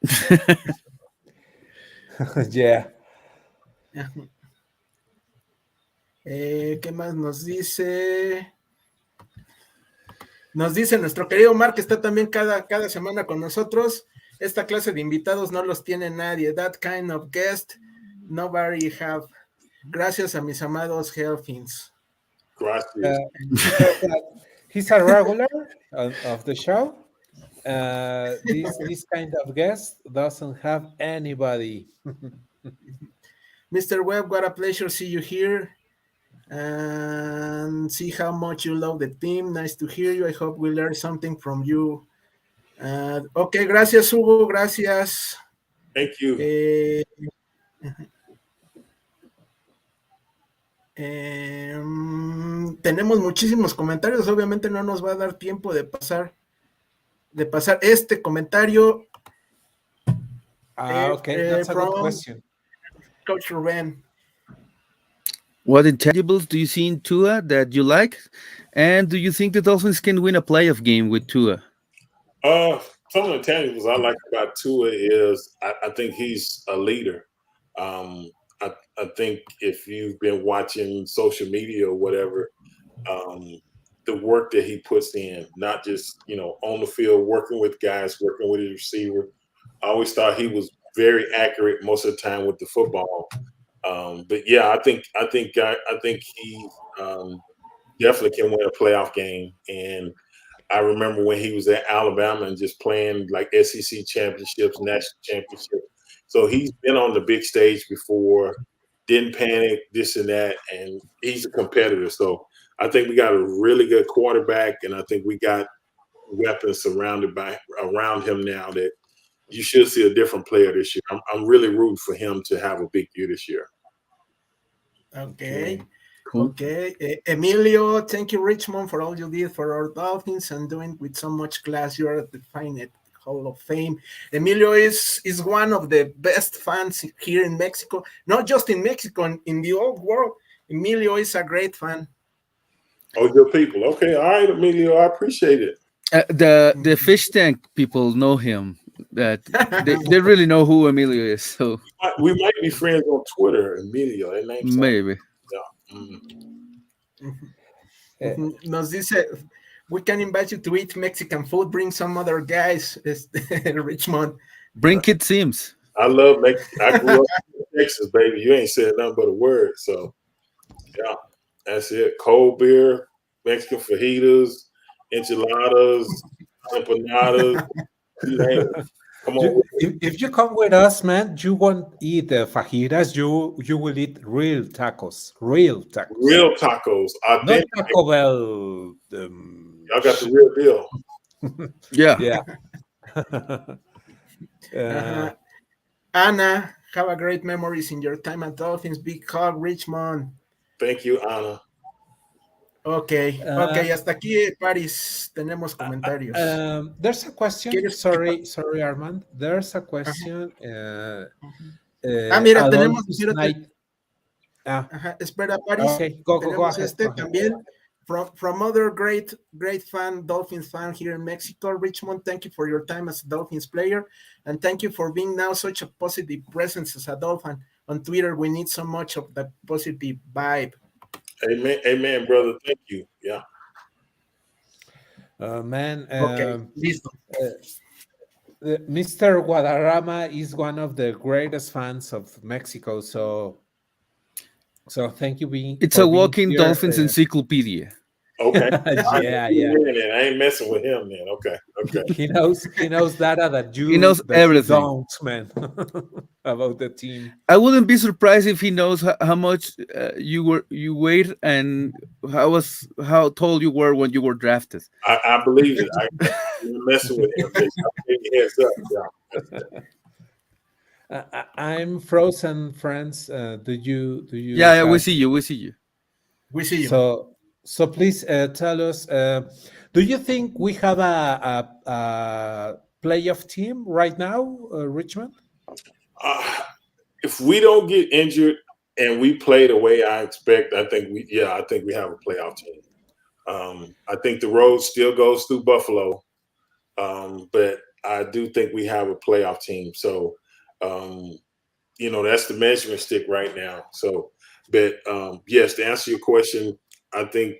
Yeah. ¿Qué más nos dice? Nos dice nuestro querido Mark, que está también cada semana con nosotros. Esta clase de invitados no los tiene nadie. That kind of guest, nobody have. Gracias a mis amados HELLFINS. Gracias. He's a regular of the show. This kind of guest doesn't have anybody. Mr. Webb, what a pleasure see you here and see how much you love the team. Nice to hear you. I hope we learn something from you. Okay, gracias, Hugo. Gracias. Thank you. Tenemos muchísimos comentarios. Obviamente no nos va a dar tiempo de pasar este comentario. Okay, that's a good question. Coach Ruben. What intangibles do you see in Tua that you like? And do you think the Dolphins can win a playoff game with Tua? Some of the intangibles I like about Tua is I think he's a leader. I think if you've been watching social media or whatever, the work that he puts in, not just, on the field, working with guys, working with his receiver. I always thought he was very accurate most of the time with the football. But yeah, I think he definitely can win a playoff game. And I remember when he was at Alabama and just playing like SEC championships, national championships. So he's been on the big stage before, didn't panic, this and that, and he's a competitor. So I think we got a really good quarterback, and I think we got weapons surrounded around him now that you should see a different player this year. I'm really rooting for him to have a big year this year. Okay. Cool. Okay. Emilio, thank you, Richmond, for all you did for our Dolphins and doing with so much class. You are at the finest Hall of Fame. Emilio is one of the best fans here in Mexico, not just in Mexico, in the whole world. Emilio is a great fan. Oh, good people. Okay. All right, Emilio, I appreciate it. The fish tank people know him. That they really know who Emilio is. So we might be friends on Twitter, Emilio. That name's maybe. Yeah. Nos dice, we can invite you to eat Mexican food. Bring some other guys, Richmond. Bring Kid Sims. I love Mexican. I grew up in Texas, baby. You ain't said nothing but a word. So yeah, that's it. Cold beer, Mexican fajitas, enchiladas, empanadas. Come on. If you come with us, man, you won't eat the fajitas. You will eat real tacos. Real tacos. Not Taco Bell. Y'all got the real deal. Yeah. Anna, have a great memories in your time at Dolphins. Big hug, Richmond. Thank you, Anna. Okay, hasta aquí, Paris, tenemos comentarios. There's a question. Sorry, Armand. There's a question. Mira, tenemos. Espera, Paris. Okay, go ahead. También from other great fan, Dolphins fan here in Mexico. Richmond, thank you for your time as a Dolphins player, and thank you for being now such a positive presence as a Dolphin on Twitter. We need so much of that positive vibe. Amen, brother. Thank you. Yeah. Man. Okay. Mr. Guadarrama is one of the greatest fans of Mexico. So thank you. It's a walking Dolphins encyclopedia. Okay. Yeah. I ain't messing with him, man. Okay. He knows data that you. He knows everything. Don't, man, about the team. I wouldn't be surprised if he knows how much you weighed and how tall you were when you were drafted. I believe it. I'm messing with him. Heads up. I'm frozen, friends. Do you? Yeah, we see you. So please tell us. Do you think we have a playoff team right now, Richmond? If we don't get injured and we play the way I expect, I think we have a playoff team. I think the road still goes through Buffalo, but I do think we have a playoff team. So, that's the measuring stick right now. So, but yes, to answer your question, I think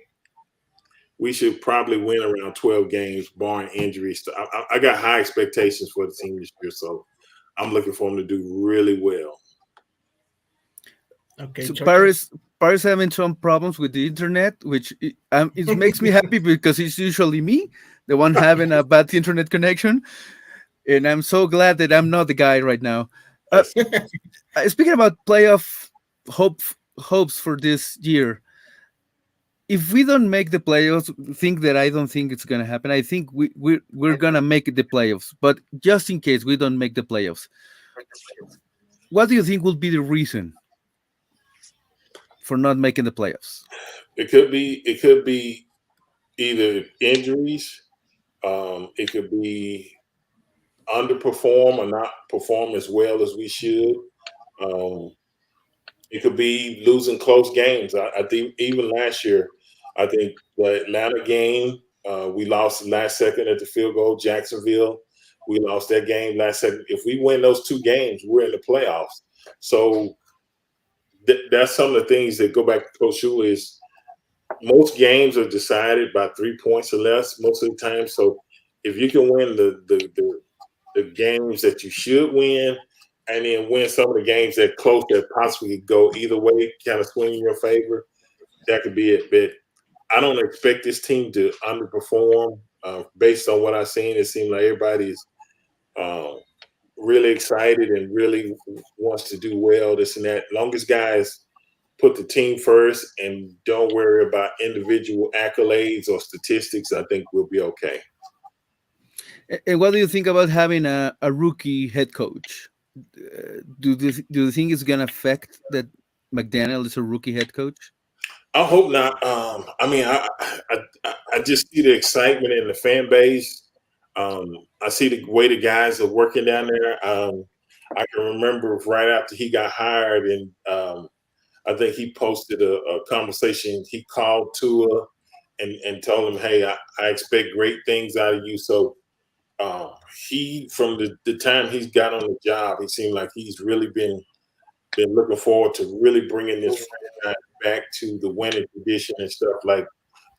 we should probably win around 12 games, barring injuries. I got high expectations for the team this year, so I'm looking for them to do really well. Okay. So Paris having some problems with the internet, which it makes me happy because it's usually me, the one having a bad internet connection, and I'm so glad that I'm not the guy right now. Speaking about playoff hopes for this year, if we don't make the playoffs, I don't think it's gonna happen. I think we're gonna make the playoffs, but just in case we don't make the playoffs, what do you think will be the reason for not making the playoffs? It could be either injuries. It could be underperform or not perform as well as we should. It could be losing close games. I think even last year, I think the Atlanta game, we lost the last second at the field goal. Jacksonville, we lost that game last second. If we win those two games, we're in the playoffs. So that's some of the things that go back to Coach Shula is most games are decided by 3 points or less most of the time. So if you can win the games that you should win, and then win some of the games that close that possibly could go either way, kind of swing in your favor, that could be it. But I don't expect this team to underperform. Based on what I've seen, it seems like everybody is really excited and really wants to do well, this and that. Long as guys put the team first and don't worry about individual accolades or statistics, I think we'll be okay. And what do you think about having a rookie head coach? Do you think it's gonna affect that McDaniel is a rookie head coach? I hope not. I mean, I just see the excitement in the fan base. I see the way the guys are working down there. I can remember right after he got hired, and I think he posted a conversation. He called Tua and told him, "Hey, I expect great things out of you." So he, from the time he's got on the job, he seemed like he's really been looking forward to really bringing this franchise back to the winning tradition and stuff like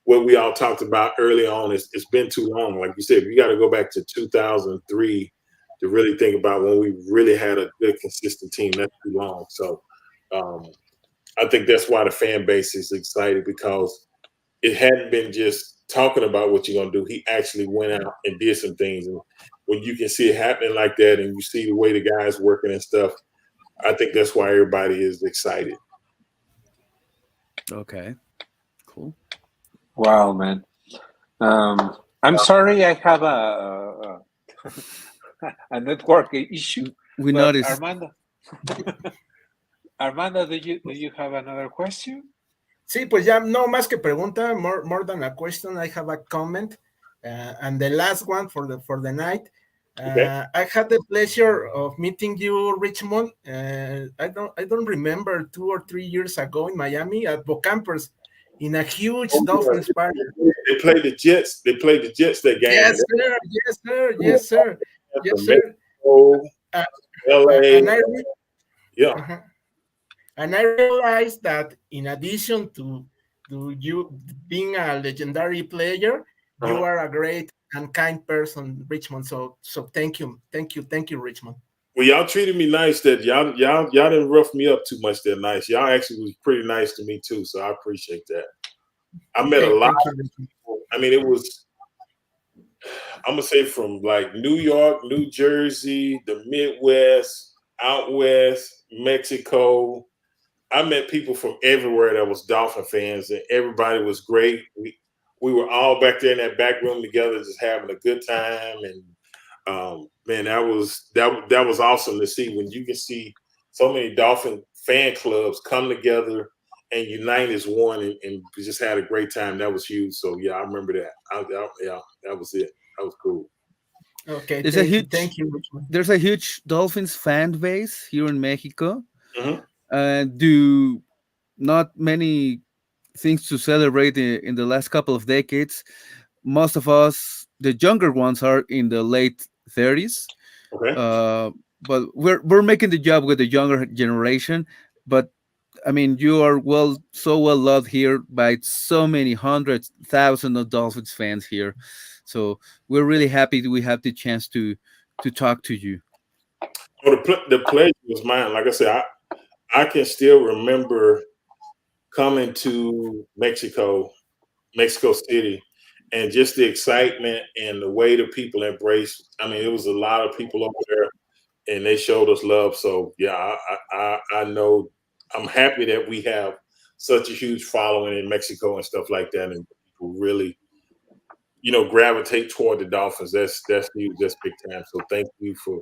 what we all talked about early on. It's been too long. Like you said, you got to go back to 2003 to really think about when we really had a good, consistent team. That's too long. So I think that's why the fan base is excited, because it hadn't been just talking about what you're going to do. He actually went out and did some things. And when you can see it happening like that and you see the way the guys working and stuff, I think that's why everybody is excited. Okay, cool. Wow, man. I'm sorry, I have a network issue. We noticed. Armando, do you have another question? Sí, pues ya no más que pregunta, more than a question. I have a comment, and the last one for the night. Okay. I had the pleasure of meeting you, Richmond. I don't remember 2 or 3 years ago in Miami at Bocampers in a huge Dolphins party. They played the Jets. They played the Jets that game. Yes, sir. Yes, sir. Yes, sir. Yes, sir. LA. Yeah. Uh-huh. And I realized that in addition to you being a legendary player, you are a great and kind person, Richmond. So thank you, Richmond. Well, y'all treated me nice. That y'all didn't rough me up too much that night. Y'all actually was pretty nice to me too. So I appreciate that. I met a lot of people. I mean, it was, I'm gonna say, from like New York, New Jersey, the Midwest, out west, Mexico. I met people from everywhere that was Dolphin fans, and everybody was great. We were all back there in that back room together, just having a good time. And man, that was awesome to see, when you can see so many Dolphin fan clubs come together and unite as one, and we just had a great time. That was huge. So yeah, I remember that. Yeah, that was it. That was cool. Okay, thank you, Richmond. There's a huge Dolphins fan base here in Mexico. Mm-hmm. Do not many things to celebrate in the last couple of decades. Most of us, the younger ones, are in the late 30s. Okay. But we're making the job with the younger generation. But I mean, you are so well loved here by so many hundreds, thousands of Dolphins fans here. So we're really happy that we have the chance to talk to you. Well, the pleasure was mine. Like I said, I can still remember coming to Mexico City, and just the excitement and the way the people embraced. I mean, it was a lot of people over there, and they showed us love. So yeah, I know I'm happy that we have such a huge following in Mexico and stuff like that, and people really, gravitate toward the Dolphins. That's huge. That's big time. So thank you for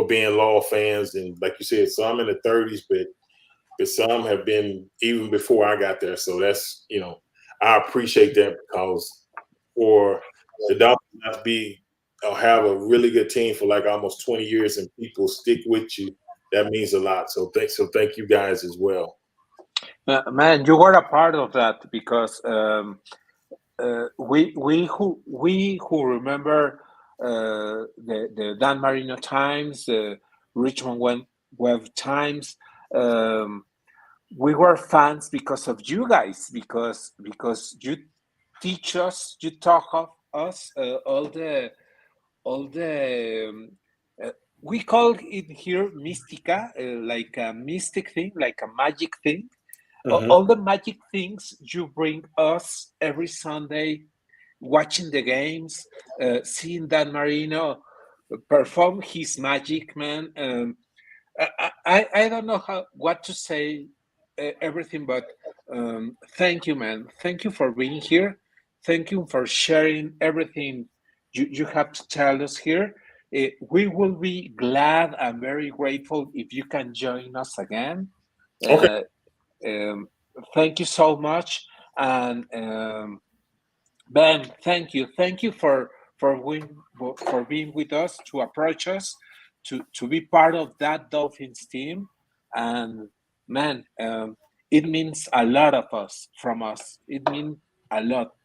being loyal fans. And like you said, some in the 30s, but some have been even before I got there. So that's, I appreciate that, because for the Dolphins not to be have a really good team for like almost 20 years and people stick with you, that means a lot. So thank you guys as well. Man, you were a part of that, because we who remember the Dan Marino times, the Richmond Webb times. We were fans because of you guys, because you teach us, you talk of us, all the we call it here mystica, like a mystic thing, like a magic thing. All the magic things you bring us every Sunday, watching the games, seeing Dan Marino perform his magic, man. I don't know what to say, everything, but thank you, man. Thank you for being here. Thank you for sharing everything you have to tell us here. We will be glad and very grateful if you can join us again. Okay. Thank you so much, and Ben, thank you for being with us, to approach us, to be part of that Dolphins team, and man, it means a lot from us. It means a lot.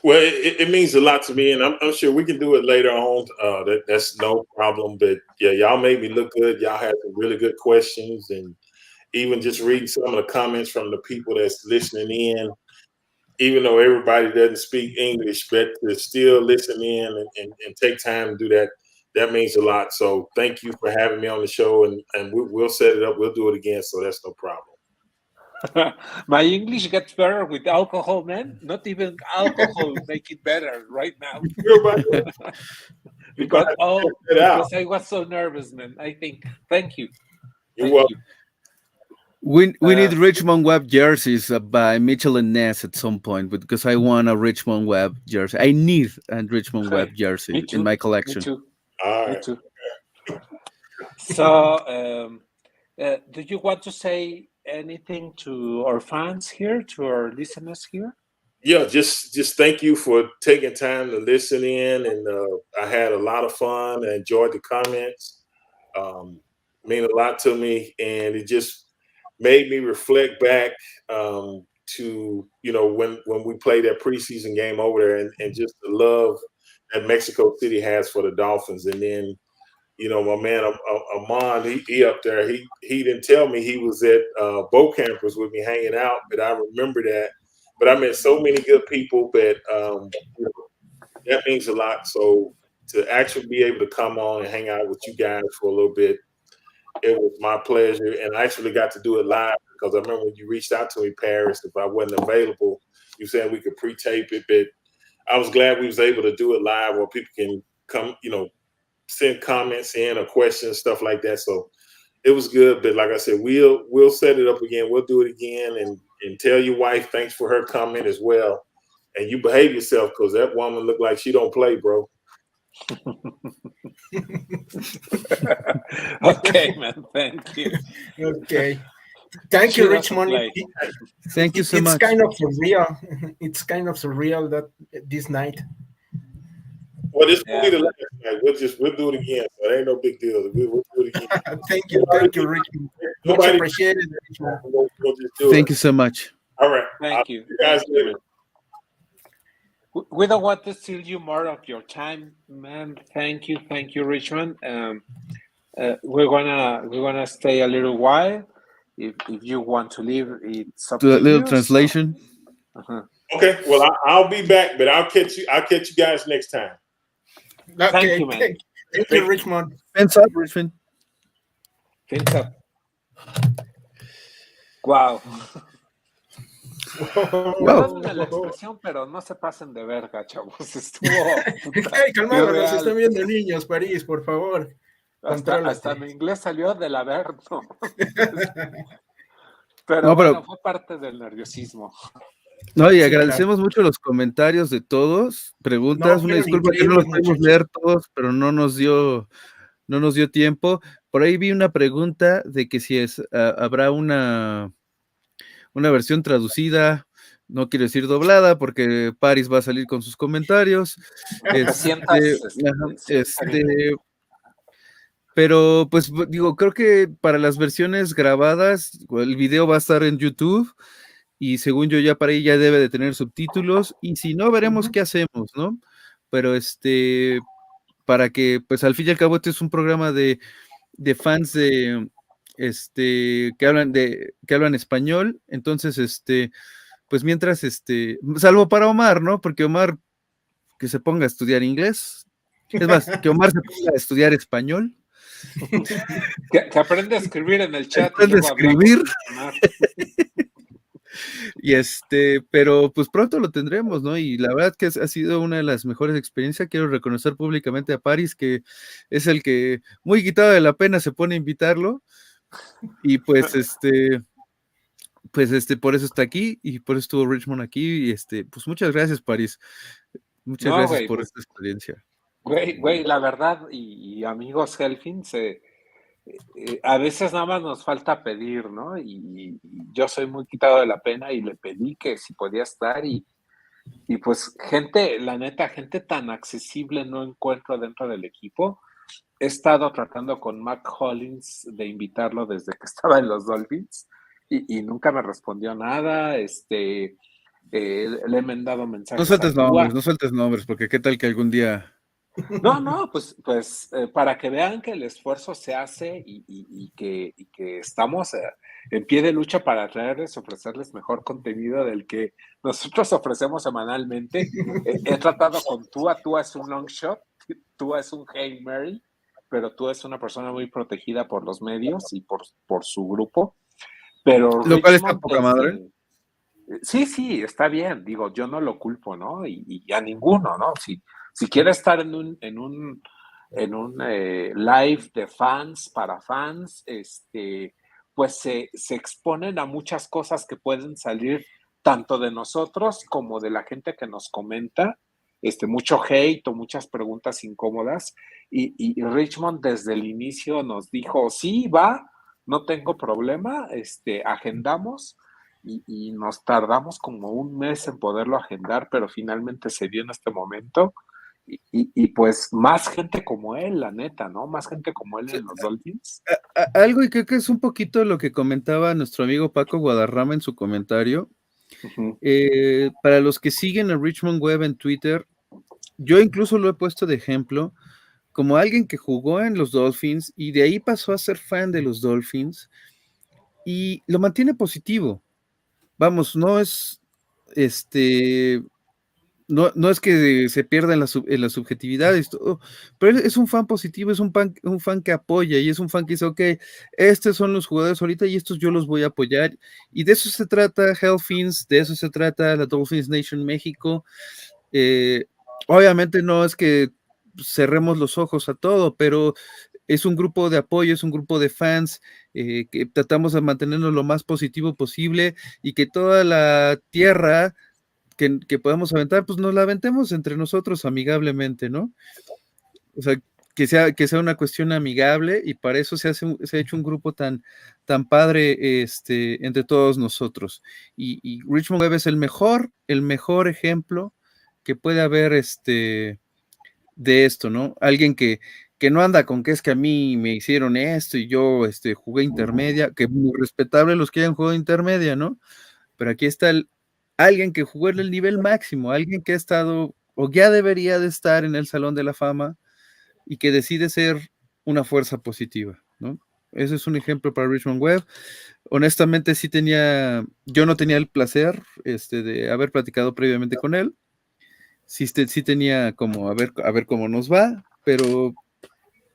Well, it means a lot to me, and I'm sure we can do it later on. That's no problem. But yeah, y'all made me look good. Y'all had some really good questions, and even just reading some of the comments from the people that's listening in, even though everybody doesn't speak English, but to still listen in and take time to do that, that means a lot. So thank you for having me on the show, and we'll set it up. We'll do it again, so that's no problem. My English gets better with alcohol, man. Not even alcohol make it better right now. because I was so nervous, man. I think. Thank you. You're welcome. We need Richmond Webb jerseys by Mitchell and Ness at some point, because I want a Richmond Webb jersey. I need a Richmond Webb jersey in my collection. Me too. All right. Me too. So, do you want to say anything to our fans here, to our listeners here? Yeah, just thank you for taking time to listen in, and I had a lot of fun. I enjoyed the comments. Mean a lot to me, and it just made me reflect back to when we played that preseason game over there, and just the love that Mexico City has for the Dolphins. And then my man Amon, he up there, he didn't tell me he was at boat campers with me hanging out, but I remember that. But I met so many good people, but that means a lot. So to actually be able to come on and hang out with you guys for a little bit, it was my pleasure. And I actually got to do it live, because I remember when you reached out to me, Paris, if I wasn't available, you said we could pre-tape it, but I was glad we was able to do it live where people can come, send comments in or questions, stuff like that. So it was good. But like I said, we'll set it up again. We'll do it again, and tell your wife thanks for her comment as well. And you behave yourself, because that woman looked like she don't play, bro. Okay, man. Thank you. Okay. Thank you, Richmond. Thank you so much. It's kind of surreal. It's kind of surreal that this night. Well, this will be the last night. We'll do it again. So it ain't no big deal. We'll do it again. Thank you, Richmond. Much appreciated, Richmond. We'll just do Thank you so much. All right. Thank you. You guys later. We don't want to steal you more of your time, man. Thank you, Richmond. We're gonna stay a little while. If you want to leave, it's up to you. Do a little translation. So. Okay. Well, I'll be back, but I'll catch you guys next time. Okay, thank you, man. Thank you, Richmond. Thanks up, Richmond. Thanks up. Wow. Wow. Perdónenme la expresión, pero no se pasen de verga, chavos. Estuvo. Hey, calmado, nos irreal. están viendo niños, París, por favor. Hasta mi inglés salió del averno. Pero No, bueno, pero fue parte del nerviosismo. no, y Sí, claro. agradecemos mucho los comentarios de todos, preguntas, No, una fueron disculpa que no los increíbles, pudimos muchachos. leer todos, pero no nos dio tiempo. Por ahí vi una pregunta de que si habrá una versión traducida, no quiero decir doblada, porque Paris va a salir con sus comentarios. Te sientas, Ajá, pero pues digo, creo que para las versiones grabadas, el video va a estar en YouTube. Y según yo ya para ahí ya debe de tener subtítulos, y si no, veremos qué hacemos, ¿no? Pero para que, pues al fin y al cabo, este es un programa de fans que hablan español, entonces, pues mientras, salvo para Omar, ¿no? Porque Omar, que se ponga a estudiar inglés, es más, que Omar se ponga a estudiar español. que aprende a escribir en el chat y Aprende a luego hablamos. escribir. Y pero pues pronto lo tendremos, ¿no? Y la verdad que ha sido una de las mejores experiencias. Quiero reconocer públicamente a Paris, que es el que muy quitado de la pena se pone a invitarlo. Y pues por eso está aquí y por eso estuvo Richmond aquí. Y pues muchas gracias, Paris. Muchas No, gracias güey, por pues, esta experiencia. güey, la verdad, y amigos HELLFINS, a veces nada más nos falta pedir, ¿no? Y yo soy muy quitado de la pena y le pedí que si podía estar y pues gente, la neta, gente tan accesible no encuentro dentro del equipo. He estado tratando con Mac Hollins de invitarlo desde que estaba en los Dolphins y nunca me respondió nada. Le he mandado No mensajes a Tua. no sueltes nombres, porque qué tal que algún día... No, pues para que vean que el esfuerzo se hace y que estamos en pie de lucha para traerles, ofrecerles mejor contenido del que nosotros ofrecemos semanalmente. He tratado con Tua es un long shot, Tua es un Hail Mary, pero Tua es una persona muy protegida por los medios y por su grupo. Pero Lo cual está Richmond, poca madre. sí, está bien, digo, yo no lo culpo, ¿no? Y a ninguno, ¿no? Si quiere estar en un live de fans para fans, pues se exponen a muchas cosas que pueden salir tanto de nosotros como de la gente que nos comenta, mucho hate o muchas preguntas incómodas. Y Richmond desde el inicio nos dijo, sí, va, no tengo problema, agendamos. Y nos tardamos como un mes en poderlo agendar, pero finalmente se dio en este momento. Y pues más gente como él, la neta, ¿no? Más gente como él en los Dolphins. Algo, y creo que es un poquito lo que comentaba nuestro amigo Paco Guadarrama en su comentario. Uh-huh. Para los que siguen a Richmond Webb en Twitter, yo incluso lo he puesto de ejemplo como alguien que jugó en los Dolphins y de ahí pasó a ser fan de los Dolphins y lo mantiene positivo. Vamos, no es no es que se pierda en la subjetividad, pero es un fan positivo, es un fan que apoya y es un fan que dice, ok, estos son los jugadores ahorita y estos yo los voy a apoyar. Y de eso se trata HELLFINS, de eso se trata la Dolphins Nation México. Obviamente no es que cerremos los ojos a todo, pero es un grupo de apoyo, es un grupo de fans que tratamos de mantenernos lo más positivo posible y que toda la tierra que podamos aventar, pues nos la aventemos entre nosotros amigablemente, ¿no? O sea, que sea una cuestión amigable y para eso se ha hecho un grupo tan padre entre todos nosotros. Y Richmond Webb es el mejor ejemplo que puede haber de esto, ¿no? Alguien que no anda con que es que a mí me hicieron esto y yo jugué intermedia, que muy respetable los que hayan jugado intermedia, ¿no? Pero aquí está alguien que jugó en el nivel máximo, alguien que ha estado o ya debería de estar en el Salón de la Fama y que decide ser una fuerza positiva, ¿no? Ese es un ejemplo para Richmond Webb. Honestamente, yo no tenía el placer de haber platicado previamente con él. Sí tenía como a ver cómo nos va, pero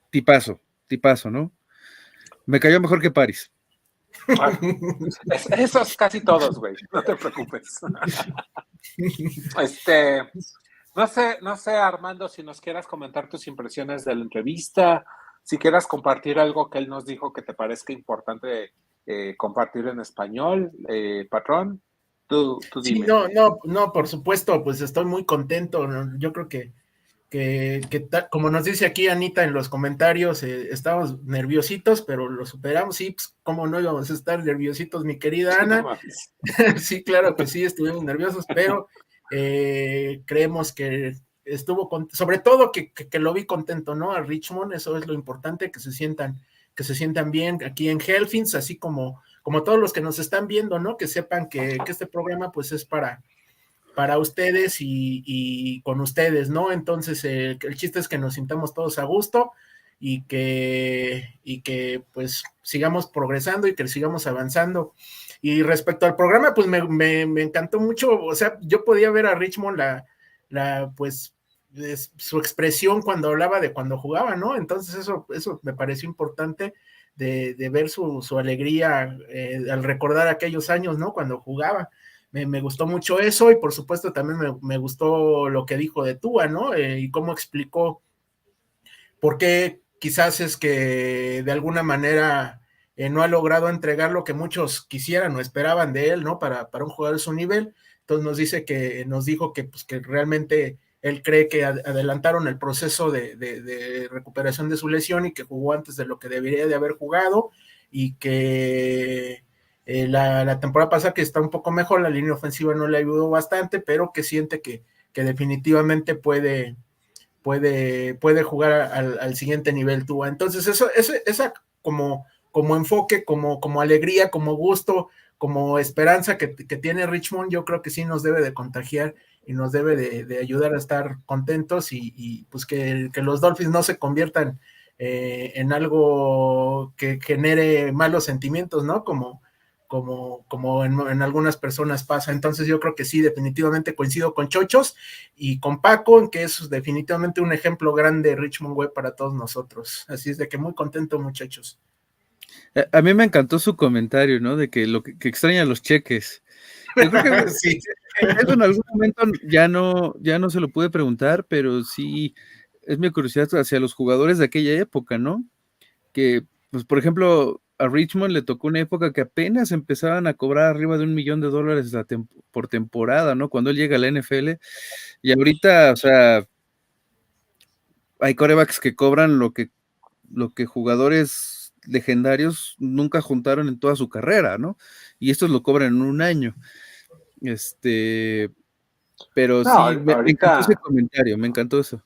tipazo, ¿no? Me cayó mejor que Paris. Esos casi todos, güey, no te preocupes. No sé, Armando, si nos quieras comentar tus impresiones de la entrevista, si quieras compartir algo que él nos dijo que te parezca importante compartir en español, patrón, tú Sí, dime. no, por supuesto, pues estoy muy contento, ¿no? Yo creo que como nos dice aquí Anita en los comentarios, estábamos nerviositos, pero lo superamos, sí, pues cómo no íbamos a estar nerviositos, mi querida Ana. Sí, claro que sí, estuvimos nerviosos, pero creemos que estuvo, sobre todo que lo vi contento, ¿no? A Richmond, eso es lo importante, que se sientan bien aquí en HELLFINS, así como todos los que nos están viendo, ¿no? Que sepan que este programa pues es para ustedes y con ustedes, ¿no? Entonces, el chiste es que nos sintamos todos a gusto y que pues sigamos progresando y que sigamos avanzando. Y respecto al programa, pues me encantó mucho, o sea, yo podía ver a Richmond pues su expresión cuando hablaba de cuando jugaba, ¿no? Entonces eso me pareció importante de ver su alegría al recordar aquellos años, ¿no? Cuando jugaba. Me gustó mucho eso y por supuesto también me gustó lo que dijo de Tua, ¿no? Y cómo explicó por qué quizás es que de alguna manera no ha logrado entregar lo que muchos quisieran o esperaban de él, ¿no? Para un jugador de su nivel. Entonces nos dijo que, pues, que realmente él cree que adelantaron el proceso de recuperación de su lesión y que jugó antes de lo que debería de haber jugado y que la temporada pasada que está un poco mejor, la línea ofensiva no le ayudó bastante, pero que siente que definitivamente puede jugar al siguiente nivel Tua. Entonces esa como enfoque, como alegría, como gusto, como esperanza que tiene Richmond, yo creo que sí nos debe de contagiar y nos debe de ayudar a estar contentos y pues que los Dolphins no se conviertan en algo que genere malos sentimientos, ¿no? Como en algunas personas pasa. Entonces yo creo que sí, definitivamente coincido con Chochos y con Paco, en que es definitivamente un ejemplo grande de Richmond Webb para todos nosotros. Así es de que muy contento, muchachos. A mí me encantó su comentario, ¿no? De que que extraña los cheques. Yo creo que sí. eso en algún momento ya no se lo pude preguntar, pero sí es mi curiosidad hacia los jugadores de aquella época, ¿no? Que, pues, por ejemplo, a Richmond le tocó una época que apenas empezaban a cobrar arriba de $1 millón por temporada, ¿no? Cuando él llega a la NFL, y ahorita, o sea, hay quarterbacks que cobran lo que jugadores legendarios nunca juntaron en toda su carrera, ¿no? Y estos lo cobran en un año. Pero No, sí, me encantó ese comentario, me encantó eso.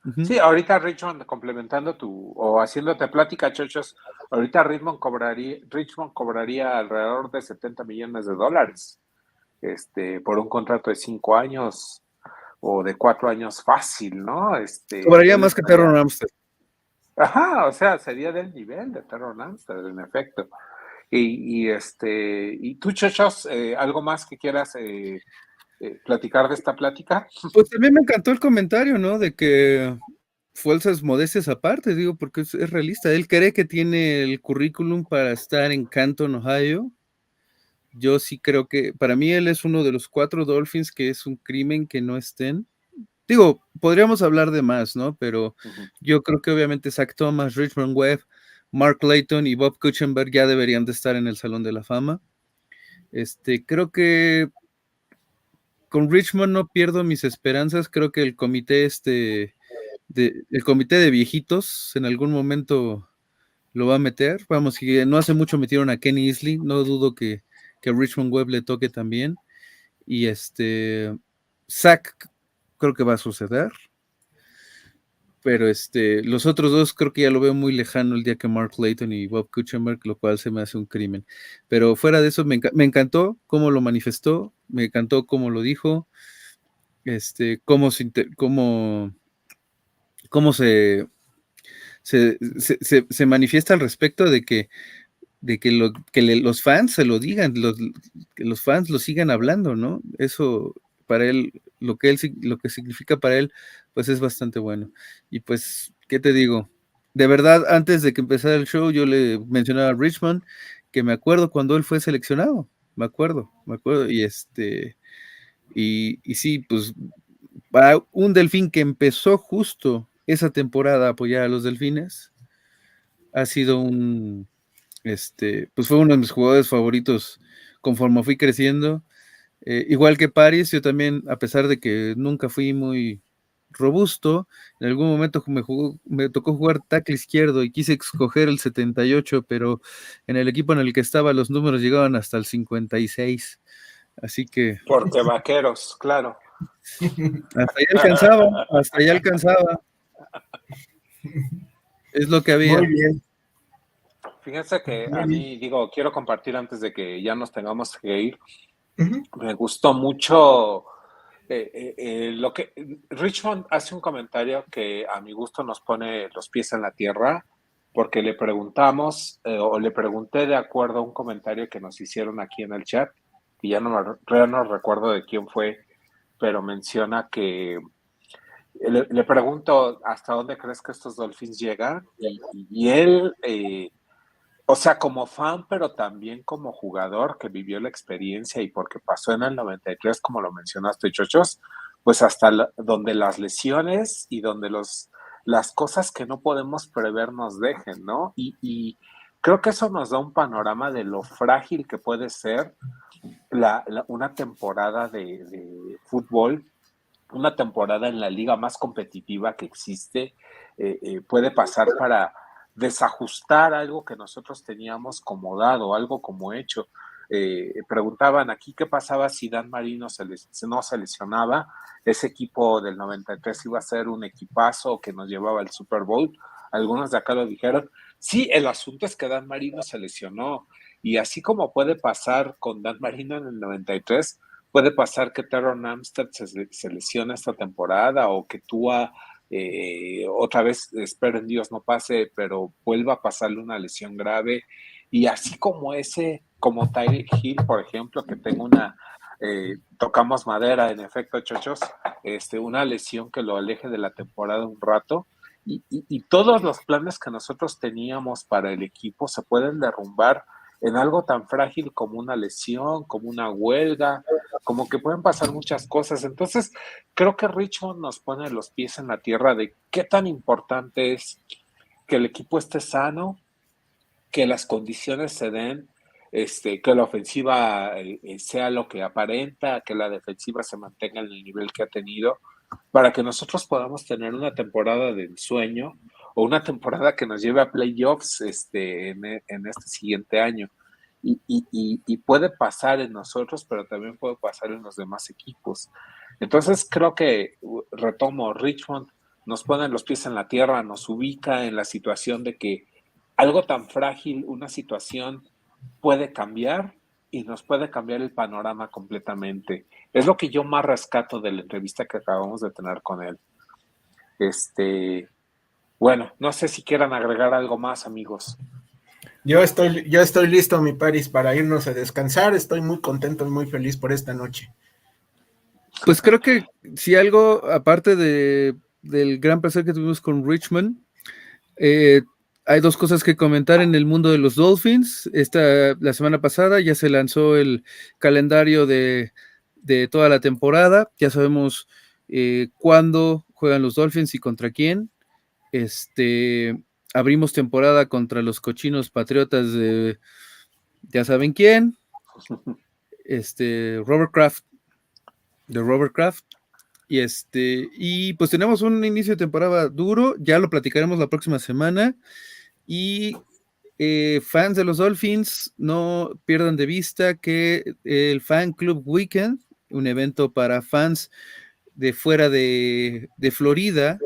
Uh-huh. Sí, ahorita Richmond, complementando o haciéndote plática, Chochos, ahorita Richmond cobraría alrededor de $70 millones por un contrato de 5 años o de 4 años fácil, ¿no? Cobraría más que Terron Armstead. Ajá, o sea, sería del nivel de Terron Armstead, en efecto. Y tú, Chochos, ¿algo más que quieras platicar de esta plática? Pues también me encantó el comentario, ¿no? De que fuerzas modestias aparte, digo, porque es realista. Él cree que tiene el currículum para estar en Canton, Ohio. Yo sí creo que, para mí, él es uno de los 4 Dolphins que es un crimen que no estén. Digo, podríamos hablar de más, ¿no? Pero yo creo que obviamente Zach Thomas, Richmond Webb, Mark Layton y Bob Kuechenberg ya deberían de estar en el Salón de la Fama. Creo que con Richmond no pierdo mis esperanzas. Creo que el comité el comité de viejitos en algún momento lo va a meter. Vamos, que no hace mucho metieron a Kenny Easley, no dudo que Richmond Webb le toque también. Y Zach creo que va a suceder. Pero los otros dos creo que ya lo veo muy lejano el día que Mark Layton y Bob Kuechenberg, lo cual se me hace un crimen. Pero fuera de eso, me encantó cómo lo manifestó, me encantó cómo lo dijo, cómo se manifiesta al respecto de que los fans se lo digan, que los fans lo sigan hablando, ¿no? Eso para él, lo que significa para él, pues es bastante bueno. Y pues, ¿qué te digo? De verdad, antes de que empezara el show, yo le mencionaba a Richmond que me acuerdo cuando él fue seleccionado, me acuerdo, y sí, pues para un delfín que empezó justo esa temporada a apoyar a los delfines, ha sido pues fue uno de mis jugadores favoritos conforme fui creciendo. Igual que Paris, yo también, a pesar de que nunca fui muy robusto, en algún momento me tocó jugar tackle izquierdo y quise escoger el 78, pero en el equipo en el que estaba los números llegaban hasta el 56, así que... Porque vaqueros, claro. Hasta allá alcanzaba. Es lo que había. Muy bien. Fíjense que a mí, quiero compartir antes de que ya nos tengamos que ir. Uh-huh. Me gustó mucho lo que Richmond hace un comentario que a mi gusto nos pone los pies en la tierra, porque le preguntamos, o le pregunté de acuerdo a un comentario que nos hicieron aquí en el chat, y ya no recuerdo de quién fue, pero menciona que le pregunto hasta dónde crees que estos Dolphins llegan, y él, o sea, como fan, pero también como jugador que vivió la experiencia y porque pasó en el 93, como lo mencionaste, Chochos, pues hasta donde las lesiones y donde las cosas que no podemos prever nos dejen, ¿no? Y creo que eso nos da un panorama de lo frágil que puede ser una temporada de fútbol, una temporada en la liga más competitiva que existe, puede pasar para desajustar algo que nosotros teníamos como dado, algo como hecho. Preguntaban aquí qué pasaba si Dan Marino no se lesionaba, ese equipo del 93 iba a ser un equipazo que nos llevaba al Super Bowl. Algunos de acá lo dijeron. Sí, el asunto es que Dan Marino se lesionó, y así como puede pasar con Dan Marino en el 93, puede pasar que Terron Armstead se lesione esta temporada, o que Tua otra vez, espero en Dios no pase, pero vuelva a pasarle una lesión grave. Y así como Tyreek Hill, por ejemplo, que tengo tocamos madera, en efecto, Chochos, una lesión que lo aleje de la temporada un rato. Y todos los planes que nosotros teníamos para el equipo se pueden derrumbar en algo tan frágil como una lesión, como una huelga, como que pueden pasar muchas cosas. Entonces, creo que Richmond nos pone los pies en la tierra de qué tan importante es que el equipo esté sano, que las condiciones se den, que la ofensiva sea lo que aparenta, que la defensiva se mantenga en el nivel que ha tenido, para que nosotros podamos tener una temporada de ensueño o una temporada que nos lleve a playoffs en este siguiente año. Y puede pasar en nosotros, pero también puede pasar en los demás equipos. Entonces creo que, retomo, Richmond nos pone los pies en la tierra, nos ubica en la situación de que algo tan frágil, una situación puede cambiar y nos puede cambiar el panorama completamente. Es lo que yo más rescato de la entrevista que acabamos de tener con él. Bueno, no sé si quieran agregar algo más, amigos. Yo estoy listo, mi Paris, para irnos a descansar. Estoy muy contento y muy feliz por esta noche. Pues creo que si algo, aparte del gran placer que tuvimos con Richmond, hay dos cosas que comentar en el mundo de los Dolphins. La semana pasada ya se lanzó el calendario de toda la temporada. Ya sabemos cuándo juegan los Dolphins y contra quién. Abrimos temporada contra los cochinos patriotas de ya saben quién. Robert Kraft. De Robert Kraft. Y pues tenemos un inicio de temporada duro, ya lo platicaremos la próxima semana. Y fans de los Dolphins, no pierdan de vista que el Fan Club Weekend, un evento para fans de fuera de Florida,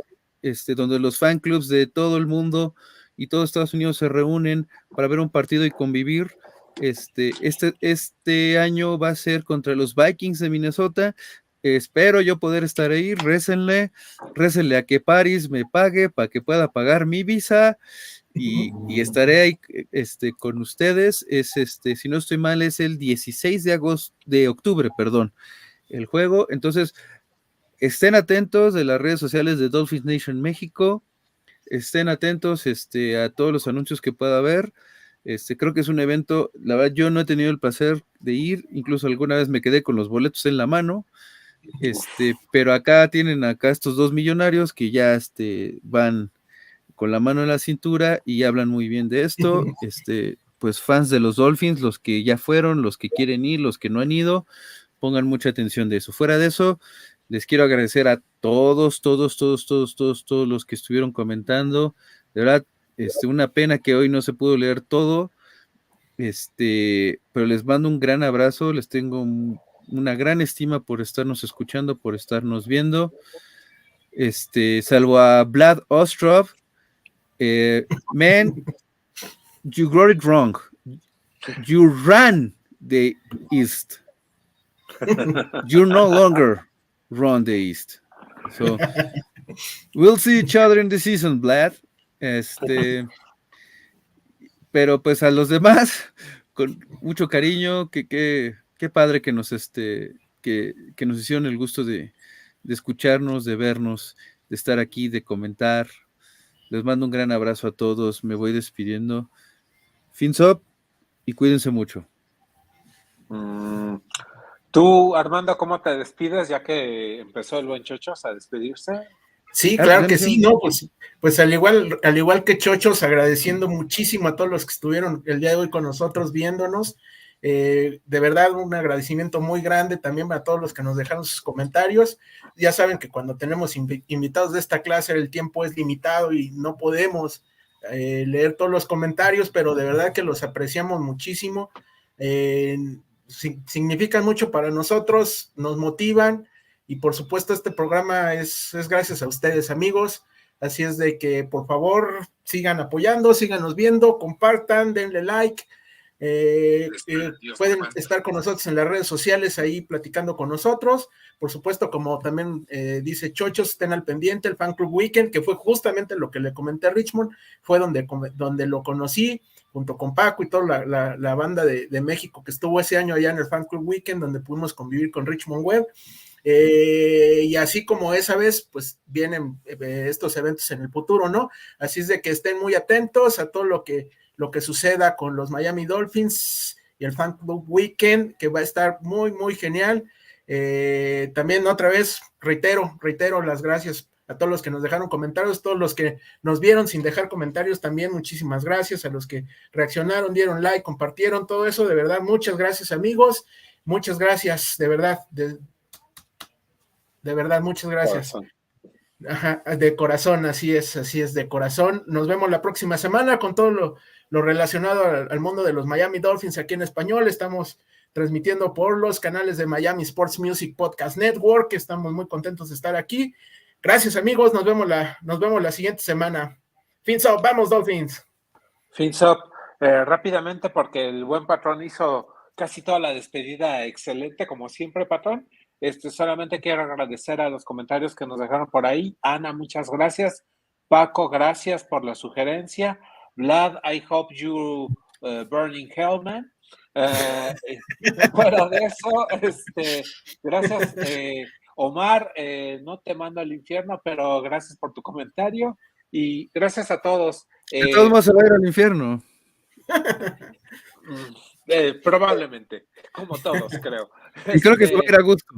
donde los fan clubs de todo el mundo y todo Estados Unidos se reúnen para ver un partido y convivir. Este año va a ser contra los Vikings de Minnesota. Espero yo poder estar ahí. Récenle a que Paris me pague para que pueda pagar mi visa y estaré ahí con ustedes. Si no estoy mal, es el 16 de octubre, perdón, el juego. Entonces, estén atentos de las redes sociales de Dolphins Nation México. Estén atentos a todos los anuncios que pueda haber. Creo que es un evento, la verdad yo no he tenido el placer de ir, incluso alguna vez me quedé con los boletos en la mano, pero acá tienen estos dos millonarios que ya van con la mano en la cintura y hablan muy bien de esto, pues fans de los Dolphins, los que ya fueron, los que quieren ir, los que no han ido, pongan mucha atención de eso. Fuera de eso, les quiero agradecer a todos los que estuvieron comentando, de verdad, una pena que hoy no se pudo leer todo, pero les mando un gran abrazo, les tengo una gran estima por estarnos escuchando, por estarnos viendo, salvo a Vlad Ostrov, man, you got it wrong. You ran the East. You no longer run the East. So we'll see each other in the season, Vlad. Pero pues a los demás, con mucho cariño, qué padre que nos que nos hicieron el gusto de escucharnos, de vernos, de estar aquí, de comentar. Les mando un gran abrazo a todos, me voy despidiendo. Fins up y cuídense mucho. Tú, Armando, ¿cómo te despides ya que empezó el buen Chochos a despedirse? Sí, claro que sí, ¿no? Pues al igual que Chochos, agradeciendo muchísimo a todos los que estuvieron el día de hoy con nosotros viéndonos. De verdad, un agradecimiento muy grande también a todos los que nos dejaron sus comentarios. Ya saben que cuando tenemos invitados de esta clase el tiempo es limitado y no podemos leer todos los comentarios, pero de verdad que los apreciamos muchísimo. Significan mucho para nosotros, nos motivan. Y por supuesto este programa es gracias a ustedes, amigos, así es de que por favor sigan apoyando, síganos viendo, compartan, denle like, pueden estar con nosotros en las redes sociales ahí platicando con nosotros, por supuesto como también dice Chochos, estén al pendiente, el Fan Club Weekend, que fue justamente lo que le comenté a Richmond, fue donde lo conocí, junto con Paco y toda la banda de México que estuvo ese año allá en el Fan Club Weekend, donde pudimos convivir con Richmond Webb. Y así como esa vez, pues vienen estos eventos en el futuro, ¿no? Así es de que estén muy atentos a todo lo que suceda con los Miami Dolphins y el Fan Club Weekend, que va a estar muy, muy genial. También otra vez, reitero las gracias a todos los que nos dejaron comentarios, todos los que nos vieron sin dejar comentarios también, muchísimas gracias, a los que reaccionaron, dieron like, compartieron, todo eso, de verdad, muchas gracias, amigos, muchas gracias, de verdad, de verdad, muchas gracias. Corazón. Ajá, de corazón, así es, de corazón. Nos vemos la próxima semana con todo lo relacionado al mundo de los Miami Dolphins aquí en español. Estamos transmitiendo por los canales de Miami Sports Music Podcast Network. Estamos muy contentos de estar aquí. Gracias, amigos. Nos vemos la siguiente semana. Fins up, vamos Dolphins. Fins up. Rápidamente, porque el buen patrón hizo casi toda la despedida excelente, como siempre, patrón. Solamente quiero agradecer a los comentarios que nos dejaron por ahí. Ana, muchas gracias. Paco, gracias por la sugerencia. Vlad, I hope you burn in hell, man. Fuera de eso, gracias. Omar, no te mando al infierno, pero gracias por tu comentario. Y gracias a todos. De todos modos se va a ir al infierno. Probablemente, como todos, creo. Y creo que se va a ir a gusto.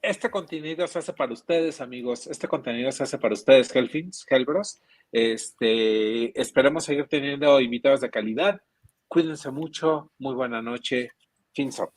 Este contenido se hace para ustedes, amigos. Este contenido se hace para ustedes, HELLFINS, HELLBROS. Esperemos seguir teniendo invitados de calidad. Cuídense mucho. Muy buena noche. Fins up.